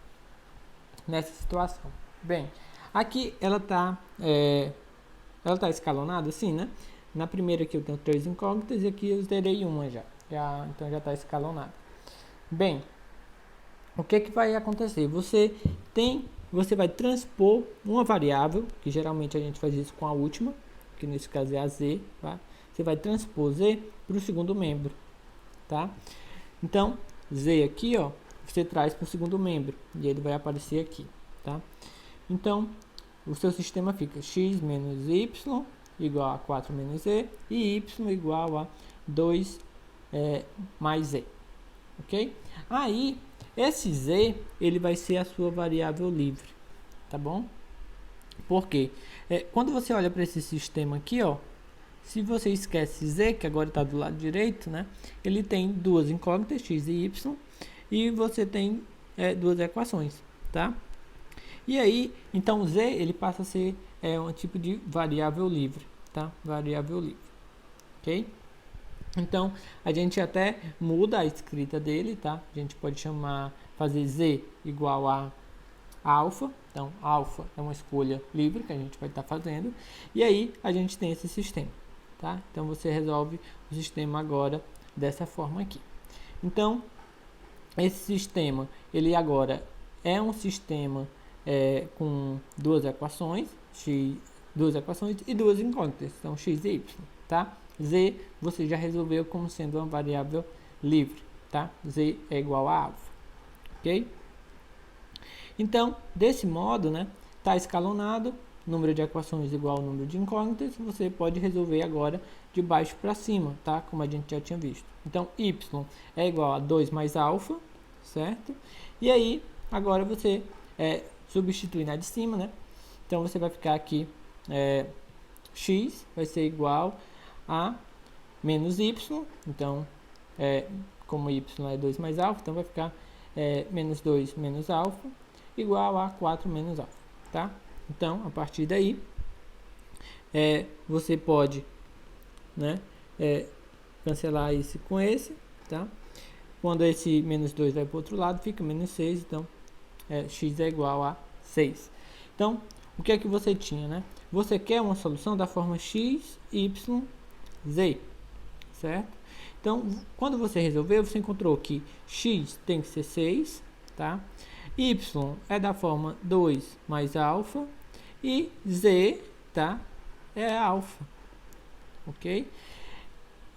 nessa situação? Bem, aqui ela tá escalonada assim, né? Na primeira aqui eu tenho três incógnitas e aqui eu zerei uma então já está escalonado. Bem, o que vai acontecer? Você vai transpor uma variável, que geralmente a gente faz isso com a última, que nesse caso é a z, tá? Você vai transpor z para o segundo membro, tá? Então, z aqui, você traz para o segundo membro e ele vai aparecer aqui, tá? Então, o seu sistema fica x menos y igual a 4 menos z e y igual a 2 mais z, ok? Aí, esse z, ele vai ser a sua variável livre, tá bom? Por quê? Quando você olha para esse sistema aqui, se você esquece z, que agora está do lado direito, né? Ele tem duas incógnitas, x e y, e você tem duas equações, tá? E aí, então z, ele passa a ser um tipo de variável livre, tá? Variável livre, ok? Então, a gente até muda a escrita dele, tá? A gente pode fazer z igual a alfa. Então, alfa é uma escolha livre que a gente vai estar fazendo. E aí, a gente tem esse sistema, tá? Então, você resolve o sistema agora dessa forma aqui. Então, esse sistema, ele agora é um sistema com duas equações e duas incógnitas, então x e y, tá? Z você já resolveu como sendo uma variável livre, tá? Z é igual a alfa, ok? Então, desse modo, né, tá escalonado, número de equações igual ao número de incógnitas, você pode resolver agora de baixo para cima, tá? Como a gente já tinha visto. Então, y é igual a 2 mais alfa, certo? E aí, agora você substitui na de cima, né? Então, você vai ficar aqui, x vai ser igual a menos y, então, como y é 2 mais alfa, então vai ficar menos 2 menos alfa, igual a 4 menos alfa, tá? Então, a partir daí, você pode, né, cancelar esse com esse, tá? Quando esse menos 2 vai para o outro lado, fica menos 6, então, x é igual a 6. Então, o que é que você tinha, né? Você quer uma solução da forma x, y, z, certo? Então, quando você resolveu, você encontrou que x tem que ser 6, tá? Y é da forma 2 mais alfa e z, tá? É alfa, ok?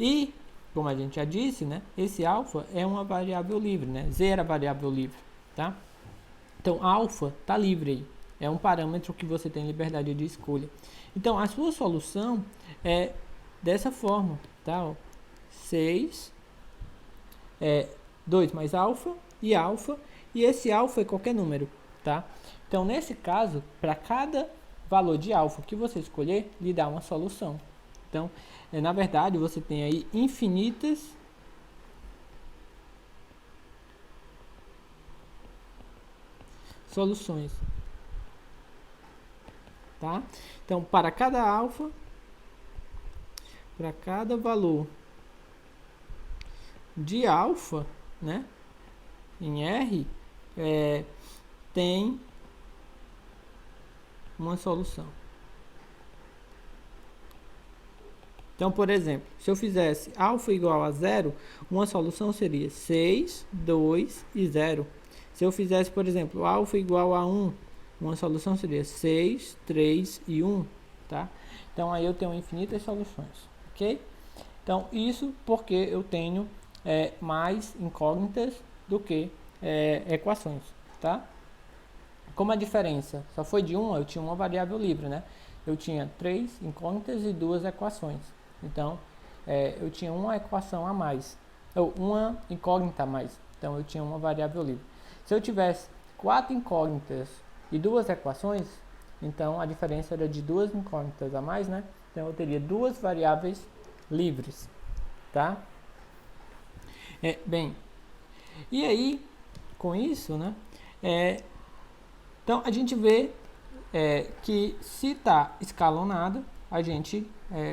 E, como a gente já disse, né? Esse alfa é uma variável livre, né? Z era variável livre, tá? Então, alfa está livre aí. É um parâmetro que você tem liberdade de escolha. Então, a sua solução é dessa forma, tá? 6, 2 mais alfa, e esse alfa é qualquer número, tá? Então, nesse caso, para cada valor de alfa que você escolher, lhe dá uma solução. Então, na verdade, você tem aí infinitas soluções, tá? Então, para cada alfa, para cada valor de alfa, né, em R, tem uma solução. Então, por exemplo, se eu fizesse alfa igual a 0, uma solução seria 6, 2 e 0. Se eu fizesse, por exemplo, alfa igual a 1, uma solução seria 6, 3 e 1, tá? Então, aí eu tenho infinitas soluções, ok? Então, isso porque eu tenho mais incógnitas do que equações, tá? Como a diferença só foi de 1, eu tinha uma variável livre, né? Eu tinha 3 incógnitas e 2 equações. Então, eu tinha uma equação a mais, ou uma incógnita a mais. Então, eu tinha uma variável livre. Se eu tivesse 4 incógnitas e 2 equações, então a diferença era de 2 incógnitas a mais, né? Então, eu teria 2 variáveis livres, tá? Bem, e aí, com isso, né? Então, a gente vê que se está escalonado, a gente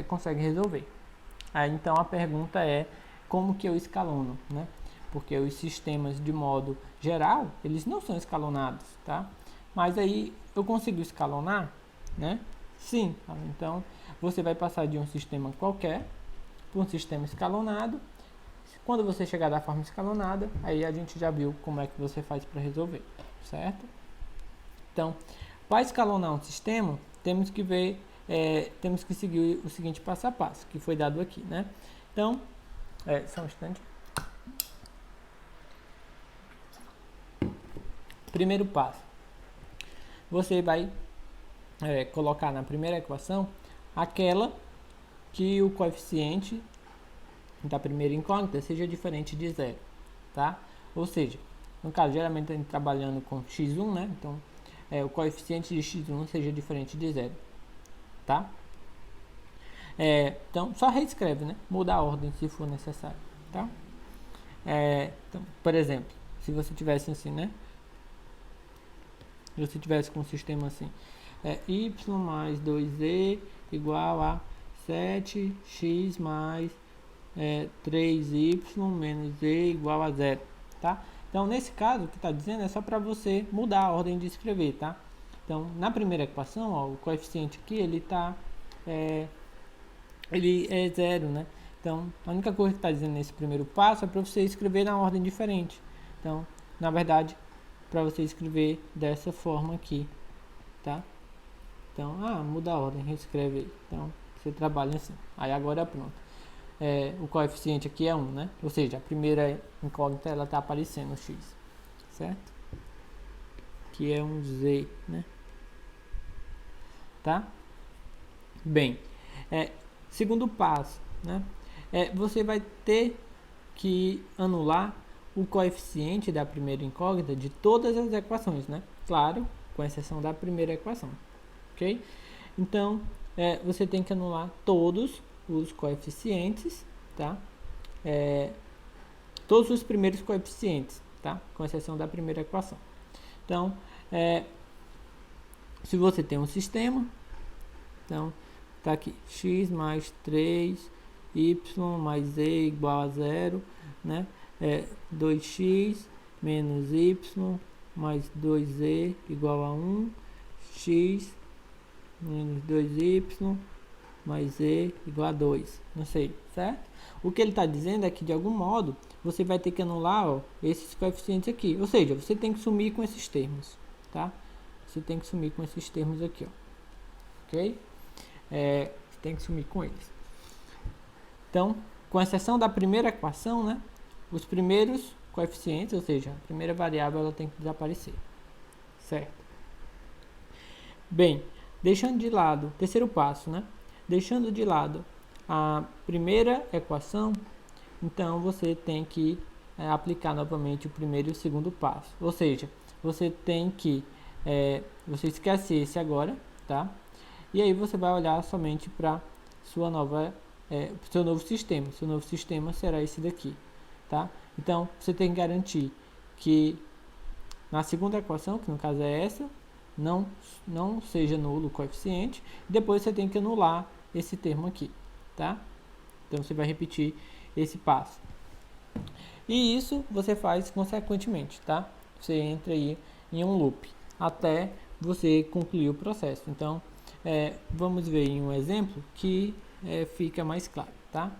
consegue resolver. Aí, então, a pergunta é como que eu escalono, né? Porque os sistemas, de modo geral, eles não são escalonados, tá? Mas aí, eu consigo escalonar, né? Sim. Então, você vai passar de um sistema qualquer para um sistema escalonado. Quando você chegar da forma escalonada, aí a gente já viu como é que você faz para resolver, certo? Então, para escalonar um sistema, temos que ver, temos que seguir o seguinte passo a passo, que foi dado aqui, né? Então, só um instante. Primeiro passo, você vai colocar na primeira equação aquela que o coeficiente da primeira incógnita seja diferente de zero, tá? Ou seja, no caso, geralmente a gente trabalhando com x1, né? Então, o coeficiente de x1 seja diferente de zero, tá? Então, só reescreve, né? Muda a ordem se for necessário, tá? Então, por exemplo, se você tivesse assim, né? Se você tivesse com um sistema assim, y mais 2z igual a 7x mais 3y menos z igual a 0, tá? Então, nesse caso, o que está dizendo é só para você mudar a ordem de escrever, tá? Então, na primeira equação, ó, o coeficiente aqui, ele é zero, né? Então, a única coisa que está dizendo nesse primeiro passo é para você escrever na ordem diferente. Então, na verdade, para você escrever dessa forma aqui, tá? Então, muda a ordem, reescreve aí. Então, você trabalha assim. Aí agora pronto. O coeficiente aqui é 1, né? Ou seja, a primeira incógnita ela está aparecendo o x, certo? Que é um z, né? Tá? Bem, segundo passo, né? Você vai ter que anular o coeficiente da primeira incógnita de todas as equações, né? Claro, com exceção da primeira equação, ok? Então, você tem que anular todos os coeficientes, tá? Todos os primeiros coeficientes, tá? Com exceção da primeira equação. Então, se você tem um sistema, então, tá aqui, x mais 3, y mais z igual a 0, né? 2x menos y mais 2z igual a 1, x menos 2y mais z igual a 2, não sei, certo? O que ele está dizendo é que, de algum modo, você vai ter que anular esses coeficientes aqui, ou seja, você tem que sumir com esses termos, tá? Você tem que sumir com esses termos aqui, ó, ok? Você tem que sumir com eles. Então, com exceção da primeira equação, né? Os primeiros coeficientes, ou seja, a primeira variável, ela tem que desaparecer, certo? Bem, deixando de lado, terceiro passo, né? Deixando de lado a primeira equação, então você tem que aplicar novamente o primeiro e o segundo passo. Ou seja, você tem que, você esquece esse agora, tá? E aí você vai olhar somente para sua nova, seu novo sistema. Seu novo sistema será esse daqui, tá? Então, você tem que garantir que na segunda equação, que no caso é essa, não seja nulo o coeficiente. Depois você tem que anular esse termo aqui, tá? Então, você vai repetir esse passo. E isso você faz consequentemente, tá? Você entra aí em um loop até você concluir o processo. Então, vamos ver em um exemplo que fica mais claro, tá?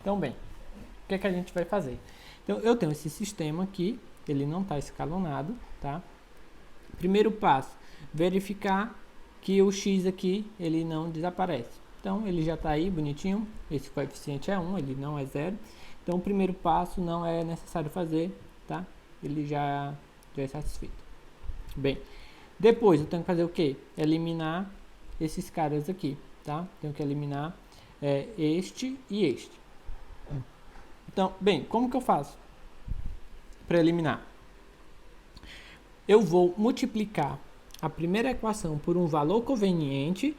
Então, bem, o que é que a gente vai fazer? Então, eu tenho esse sistema aqui, ele não está escalonado, tá? Primeiro passo, verificar que o x aqui, ele não desaparece. Então, ele já está aí, bonitinho, esse coeficiente é 1, ele não é 0. Então, o primeiro passo não é necessário fazer, tá? Ele já é satisfeito. Bem, depois eu tenho que fazer o quê? Eliminar esses caras aqui, tá? Tenho que eliminar este e este. Então, bem, como que eu faço para eliminar? Eu vou multiplicar a primeira equação por um valor conveniente,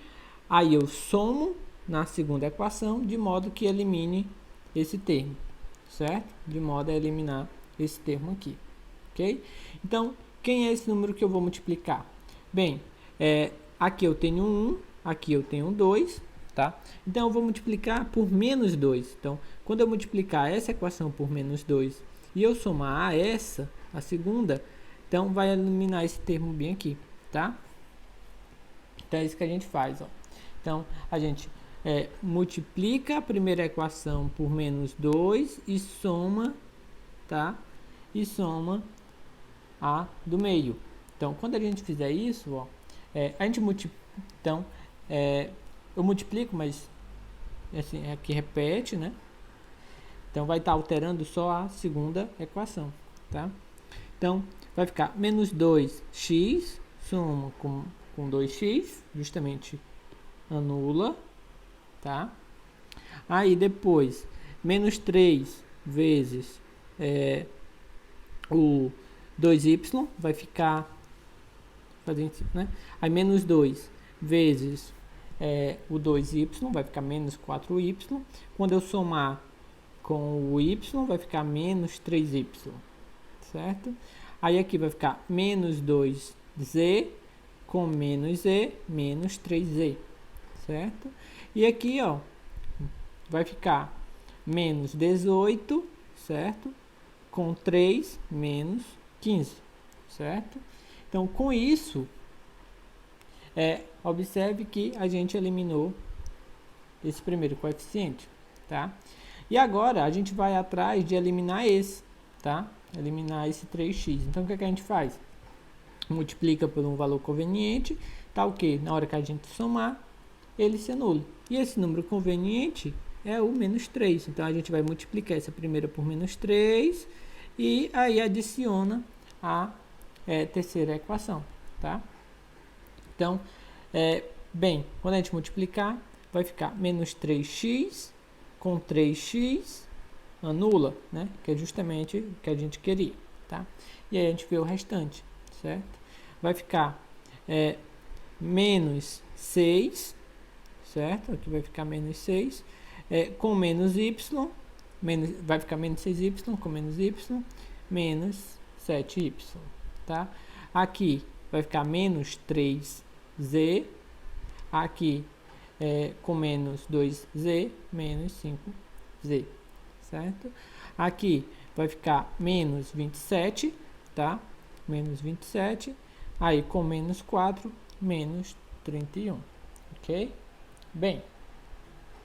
aí eu somo na segunda equação, de modo que elimine esse termo, certo? De modo a eliminar esse termo aqui, ok? Então, quem é esse número que eu vou multiplicar? Bem, aqui eu tenho 1, aqui eu tenho 2, tá? Então, eu vou multiplicar por menos 2. Então, quando eu multiplicar essa equação por menos 2 e eu somar a essa, a segunda, então vai eliminar esse termo bem aqui, tá? Então, é isso que a gente faz, ó. Então, a gente multiplica a primeira equação por menos 2 e soma, tá? E soma a do meio. Então, quando a gente fizer isso, ó, a gente multiplica. Então, eu multiplico, mas assim, aqui repete, né? Então, vai estar alterando só a segunda equação, tá? Então, vai ficar menos 2x, soma com 2x, justamente anula, tá? Aí, depois, menos 3 vezes o 2y, vai ficar, né? Aí, menos 2 vezes o 2y, vai ficar menos 4y. Quando eu somar com o y, vai ficar menos 3y, certo? Aí aqui vai ficar menos 2z com menos z, menos 3z, certo? E aqui, ó, vai ficar menos 18, certo? Com 3 menos 15, certo? Então, com isso, observe que a gente eliminou esse primeiro coeficiente, tá? E agora, a gente vai atrás de eliminar esse, tá? Eliminar esse 3x. Então, o que a gente faz? Multiplica por um valor conveniente, tá o que? Na hora que a gente somar, ele se anula. E esse número conveniente é o menos 3. Então, a gente vai multiplicar essa primeira por menos 3 e aí adiciona a terceira equação, tá? Então, bem, quando a gente multiplicar, vai ficar menos 3x com 3x, anula, né? Que é justamente o que a gente queria, tá? E aí a gente vê o restante, certo? Vai ficar menos 6, certo? Aqui vai ficar menos 6, com menos y, vai ficar menos 6y com menos y, menos 7y, tá? Aqui vai ficar menos 3z, aqui com menos 2z, menos 5z, certo? Aqui vai ficar menos 27, tá? Menos 27, aí com menos 4, menos 31, ok? Bem,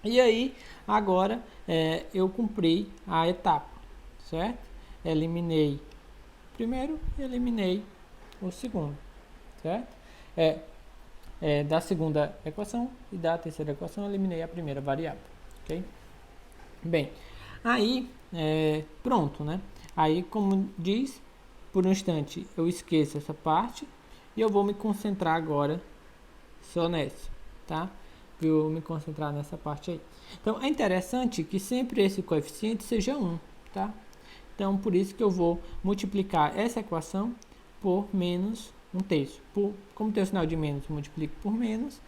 e aí agora eu cumpri a etapa, certo? Eliminei o primeiro e eliminei o segundo, certo? Da segunda equação e da terceira equação eu eliminei a primeira variável, ok? Bem, aí pronto, né? Aí, como diz, por um instante eu esqueço essa parte e eu vou me concentrar agora só nessa, tá? Vou me concentrar nessa parte aí. Então, é interessante que sempre esse coeficiente seja 1, tá? Então, por isso que eu vou multiplicar essa equação por menos 1/3. Como tem o sinal de menos, eu multiplico por menos.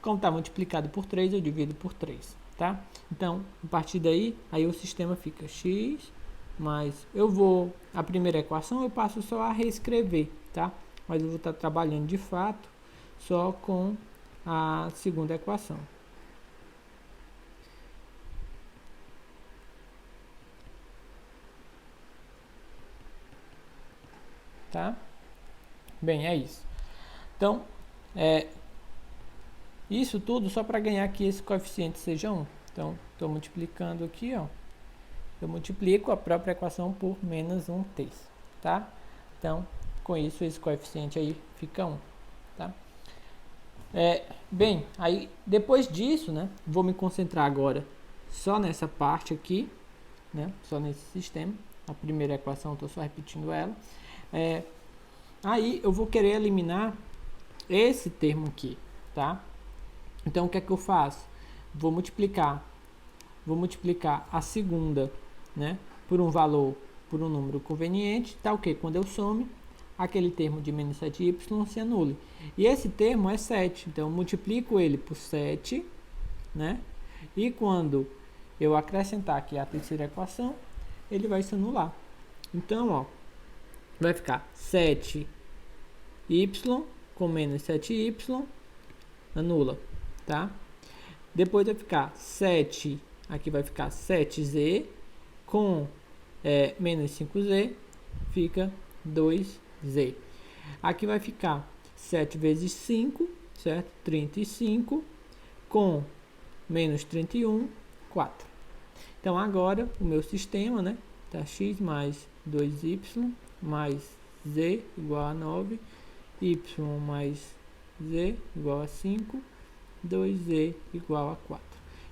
Como está multiplicado por 3, eu divido por 3, tá? Então, a partir daí, aí o sistema fica x, mas a primeira equação eu passo só a reescrever, tá? Mas eu vou estar trabalhando de fato só com a segunda equação. Tá? Bem, é isso. Então, Isso tudo só para ganhar que esse coeficiente seja 1. Então, estou multiplicando aqui, ó. Eu multiplico a própria equação por menos 1/3, tá? Então, com isso, esse coeficiente aí fica 1, tá? Bem, aí depois disso, né, vou me concentrar agora só nessa parte aqui, né, só nesse sistema. A primeira equação, estou só repetindo ela. Aí eu vou querer eliminar esse termo aqui, tá? Então, o que é que eu faço? Vou multiplicar a segunda, né, por um valor, por um número conveniente, tá ok? Quando eu some, aquele termo de menos 7y se anule. E esse termo é 7, então eu multiplico ele por 7, né? E quando eu acrescentar aqui a terceira equação, ele vai se anular. Então, ó, vai ficar 7y com menos 7y, anula, tá? Depois vai ficar 7, aqui vai ficar 7z, com menos 5z, fica 2z. Aqui vai ficar 7 vezes 5, certo? 35, com menos 31, 4. Então, agora, o meu sistema, né, tá x mais 2y mais z igual a 9, y mais z igual a 5, 2z igual a 4.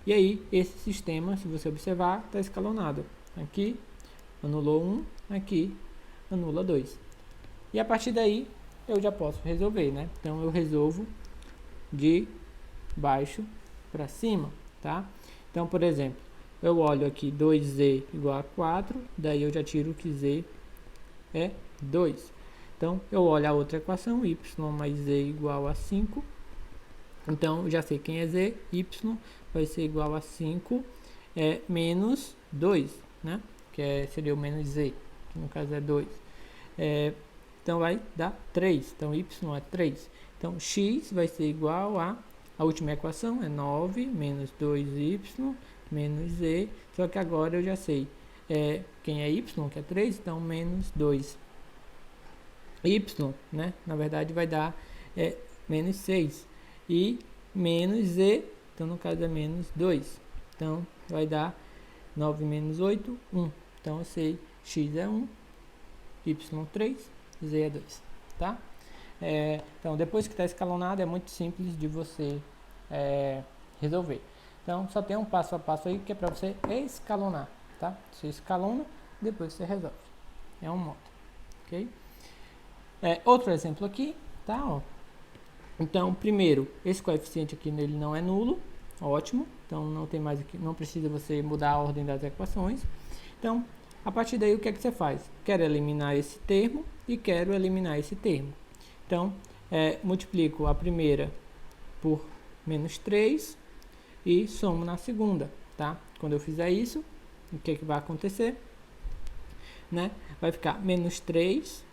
E aí, esse sistema, se você observar, está escalonado. Aqui, anulou 1, aqui, anula 2. E a partir daí, eu já posso resolver, né? Então, eu resolvo de baixo para cima, tá? Então, por exemplo, eu olho aqui 2z igual a 4, daí eu já tiro que z é 2. Então, eu olho a outra equação, y mais z igual a 5. Então, já sei quem é z, y vai ser igual a 5 menos 2, né? Que seria o menos z, que no caso é 2. Então, vai dar 3. Então, y é 3. Então, x vai ser igual a última equação é 9 menos 2y menos z. Só que agora eu já sei quem é y, que é 3, então menos 2. Y, né? Na verdade, vai dar menos 6. E menos z, então no caso é menos 2. Então, vai dar 9 menos 8, 1. Então, eu sei x é 1, y 3, z é 2, tá? Então, depois que está escalonado, é muito simples de você resolver. Então, só tem um passo a passo aí que é para você escalonar, tá? Você escalona, depois você resolve. É um modo, ok? Outro exemplo aqui, tá? Ó. Então, primeiro, esse coeficiente aqui nele não é nulo, ótimo. Então, não tem mais aqui, não precisa você mudar a ordem das equações. Então, a partir daí, o que é que você faz? Quero eliminar esse termo e quero eliminar esse termo. Então, multiplico a primeira por menos 3 e somo na segunda, tá? Quando eu fizer isso, o que é que vai acontecer? Né? Vai ficar menos 3,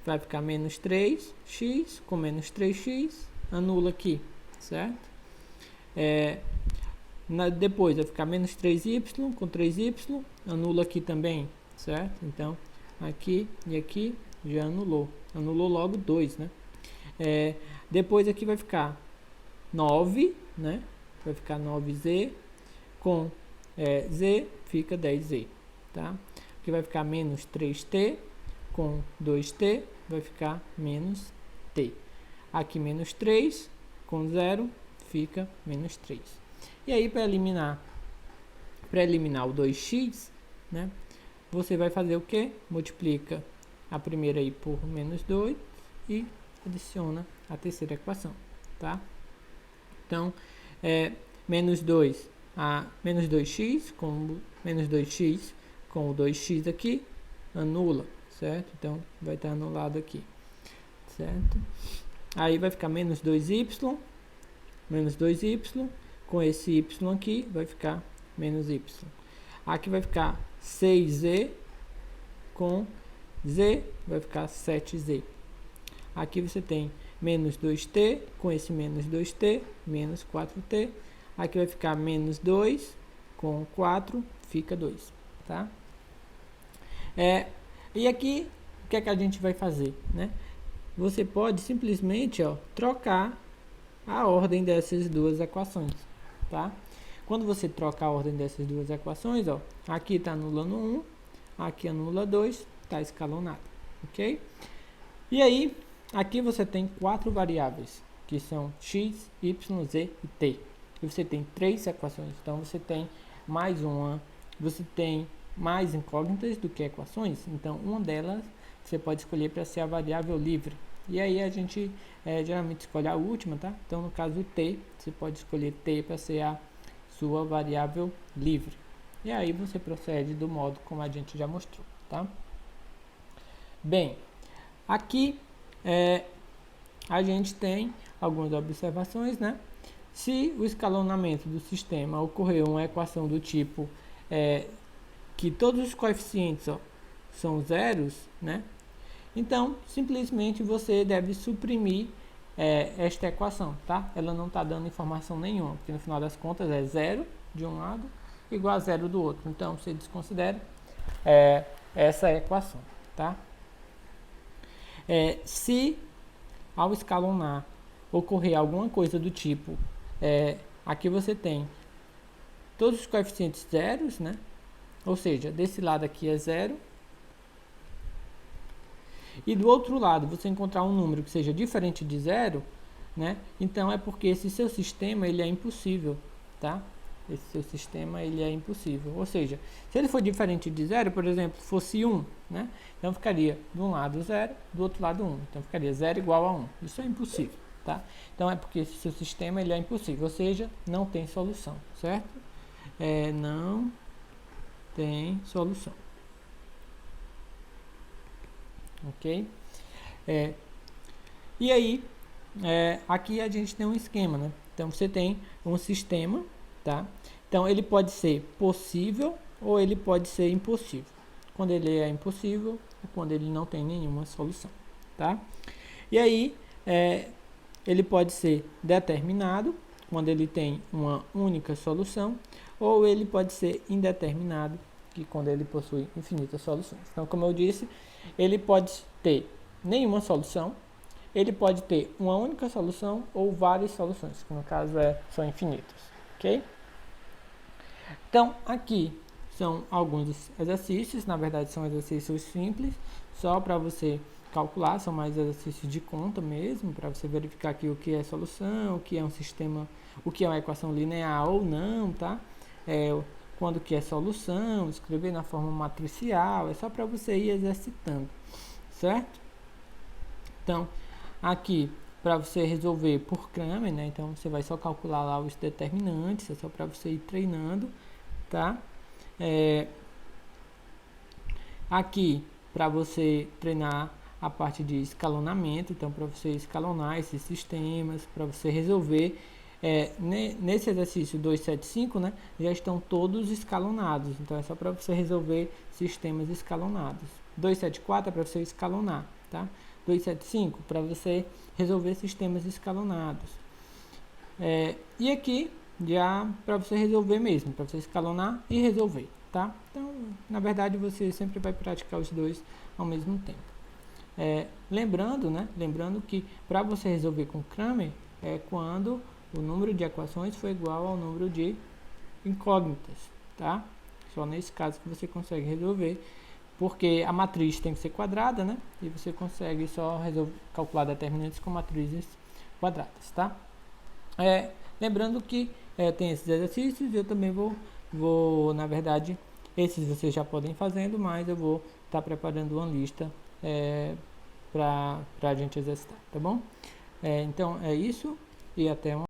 vai ficar menos 3x com menos 3x, anula aqui, certo? Depois vai ficar menos 3y com 3y, anula aqui também, certo? Então, aqui e aqui já anulou logo 2, né? Depois aqui vai ficar 9, né? Vai ficar 9z, com z fica 10z, tá? Aqui vai ficar menos 3t, com 2t, vai ficar menos t. Aqui menos 3, com 0, fica menos 3. E aí, para eliminar o 2x, né? Você vai fazer o quê? Multiplica a primeira aí por menos 2 e adiciona a terceira equação, tá? Então, menos 2x com menos 2x com o 2x aqui, anula, certo? Então, vai estar anulado aqui, certo? Aí vai ficar menos 2y, com esse y aqui, vai ficar menos y. Aqui vai ficar 6z, com z, vai ficar 7z. Aqui você tem menos 2t, com esse menos 2t, menos 4t. Aqui vai ficar menos 2, com 4, fica 2, tá? E aqui, o que é que a gente vai fazer, né? você pode simplesmente, ó, trocar a ordem dessas duas equações, tá? Quando você troca a ordem dessas duas equações, ó, aqui está anulando 1, aqui anula 2, está escalonado, ok? E aí, aqui você tem 4 variáveis, que são x, y, z e t. E você tem 3 equações, então você tem mais uma, você tem mais incógnitas do que equações, então uma delas você pode escolher para ser a variável livre. E aí a gente geralmente escolhe a última, tá? Então no caso t, você pode escolher t para ser a sua variável livre. E aí você procede do modo como a gente já mostrou, tá? Bem, aqui a gente tem algumas observações, né? Se o escalonamento do sistema ocorreu uma equação do tipo que todos os coeficientes são zeros, né? Então, simplesmente você deve suprimir esta equação, tá? Ela não está dando informação nenhuma, porque no final das contas é zero de um lado igual a zero do outro. Então, você desconsidera essa equação, tá? Se ao escalonar ocorrer alguma coisa do tipo, aqui você tem todos os coeficientes zeros, né? Ou seja, desse lado aqui é zero. E do outro lado, você encontrar um número que seja diferente de zero, né? Então é porque esse seu sistema ele é impossível, tá? Esse seu sistema ele é impossível. Ou seja, se ele for diferente de zero, por exemplo, fosse 1, né? Então ficaria de um lado 0, do outro lado 1. Então ficaria 0 igual a 1. Isso é impossível, tá? Então é porque esse seu sistema ele é impossível, ou seja, não tem solução, certo? Não tem solução. Ok? E aí, aqui a gente tem um esquema, né? Então você tem um sistema, tá? Então ele pode ser possível ou ele pode ser impossível. Quando ele é impossível ou quando ele não tem nenhuma solução, tá? E aí, ele pode ser determinado, quando ele tem uma única solução, ou ele pode ser indeterminado, que quando ele possui infinitas soluções. Então, como eu disse, ele pode ter nenhuma solução, ele pode ter uma única solução ou várias soluções, que no caso são infinitas, ok? Então, aqui são alguns exercícios, na verdade são exercícios simples, só para você calcular, são mais exercícios de conta mesmo, para você verificar aqui o que é solução, o que é um sistema, o que é uma equação linear ou não, tá? Quando que é solução, escrever na forma matricial, é só para você ir exercitando, certo? Então, aqui, para você resolver por Kramer, né? Então, você vai só calcular lá os determinantes, é só para você ir treinando, tá? Aqui, para você treinar a parte de escalonamento, então, para você escalonar esses sistemas, para você resolver. Nesse exercício 275, né, já estão todos escalonados, então é só para você resolver sistemas escalonados. 274 é para você escalonar, tá? 275 para você resolver sistemas escalonados. E aqui já para você resolver mesmo, para você escalonar e resolver, tá? Então, na verdade, você sempre vai praticar os dois ao mesmo tempo. Lembrando que para você resolver com Kramer é quando o número de equações foi igual ao número de incógnitas, tá? Só nesse caso que você consegue resolver, porque a matriz tem que ser quadrada, né? E você consegue só calcular determinantes com matrizes quadradas, tá? Lembrando que tem esses exercícios, eu também vou, na verdade, esses vocês já podem ir fazendo, mas eu vou estar preparando uma lista para a gente exercitar, tá bom? Então é isso e até uma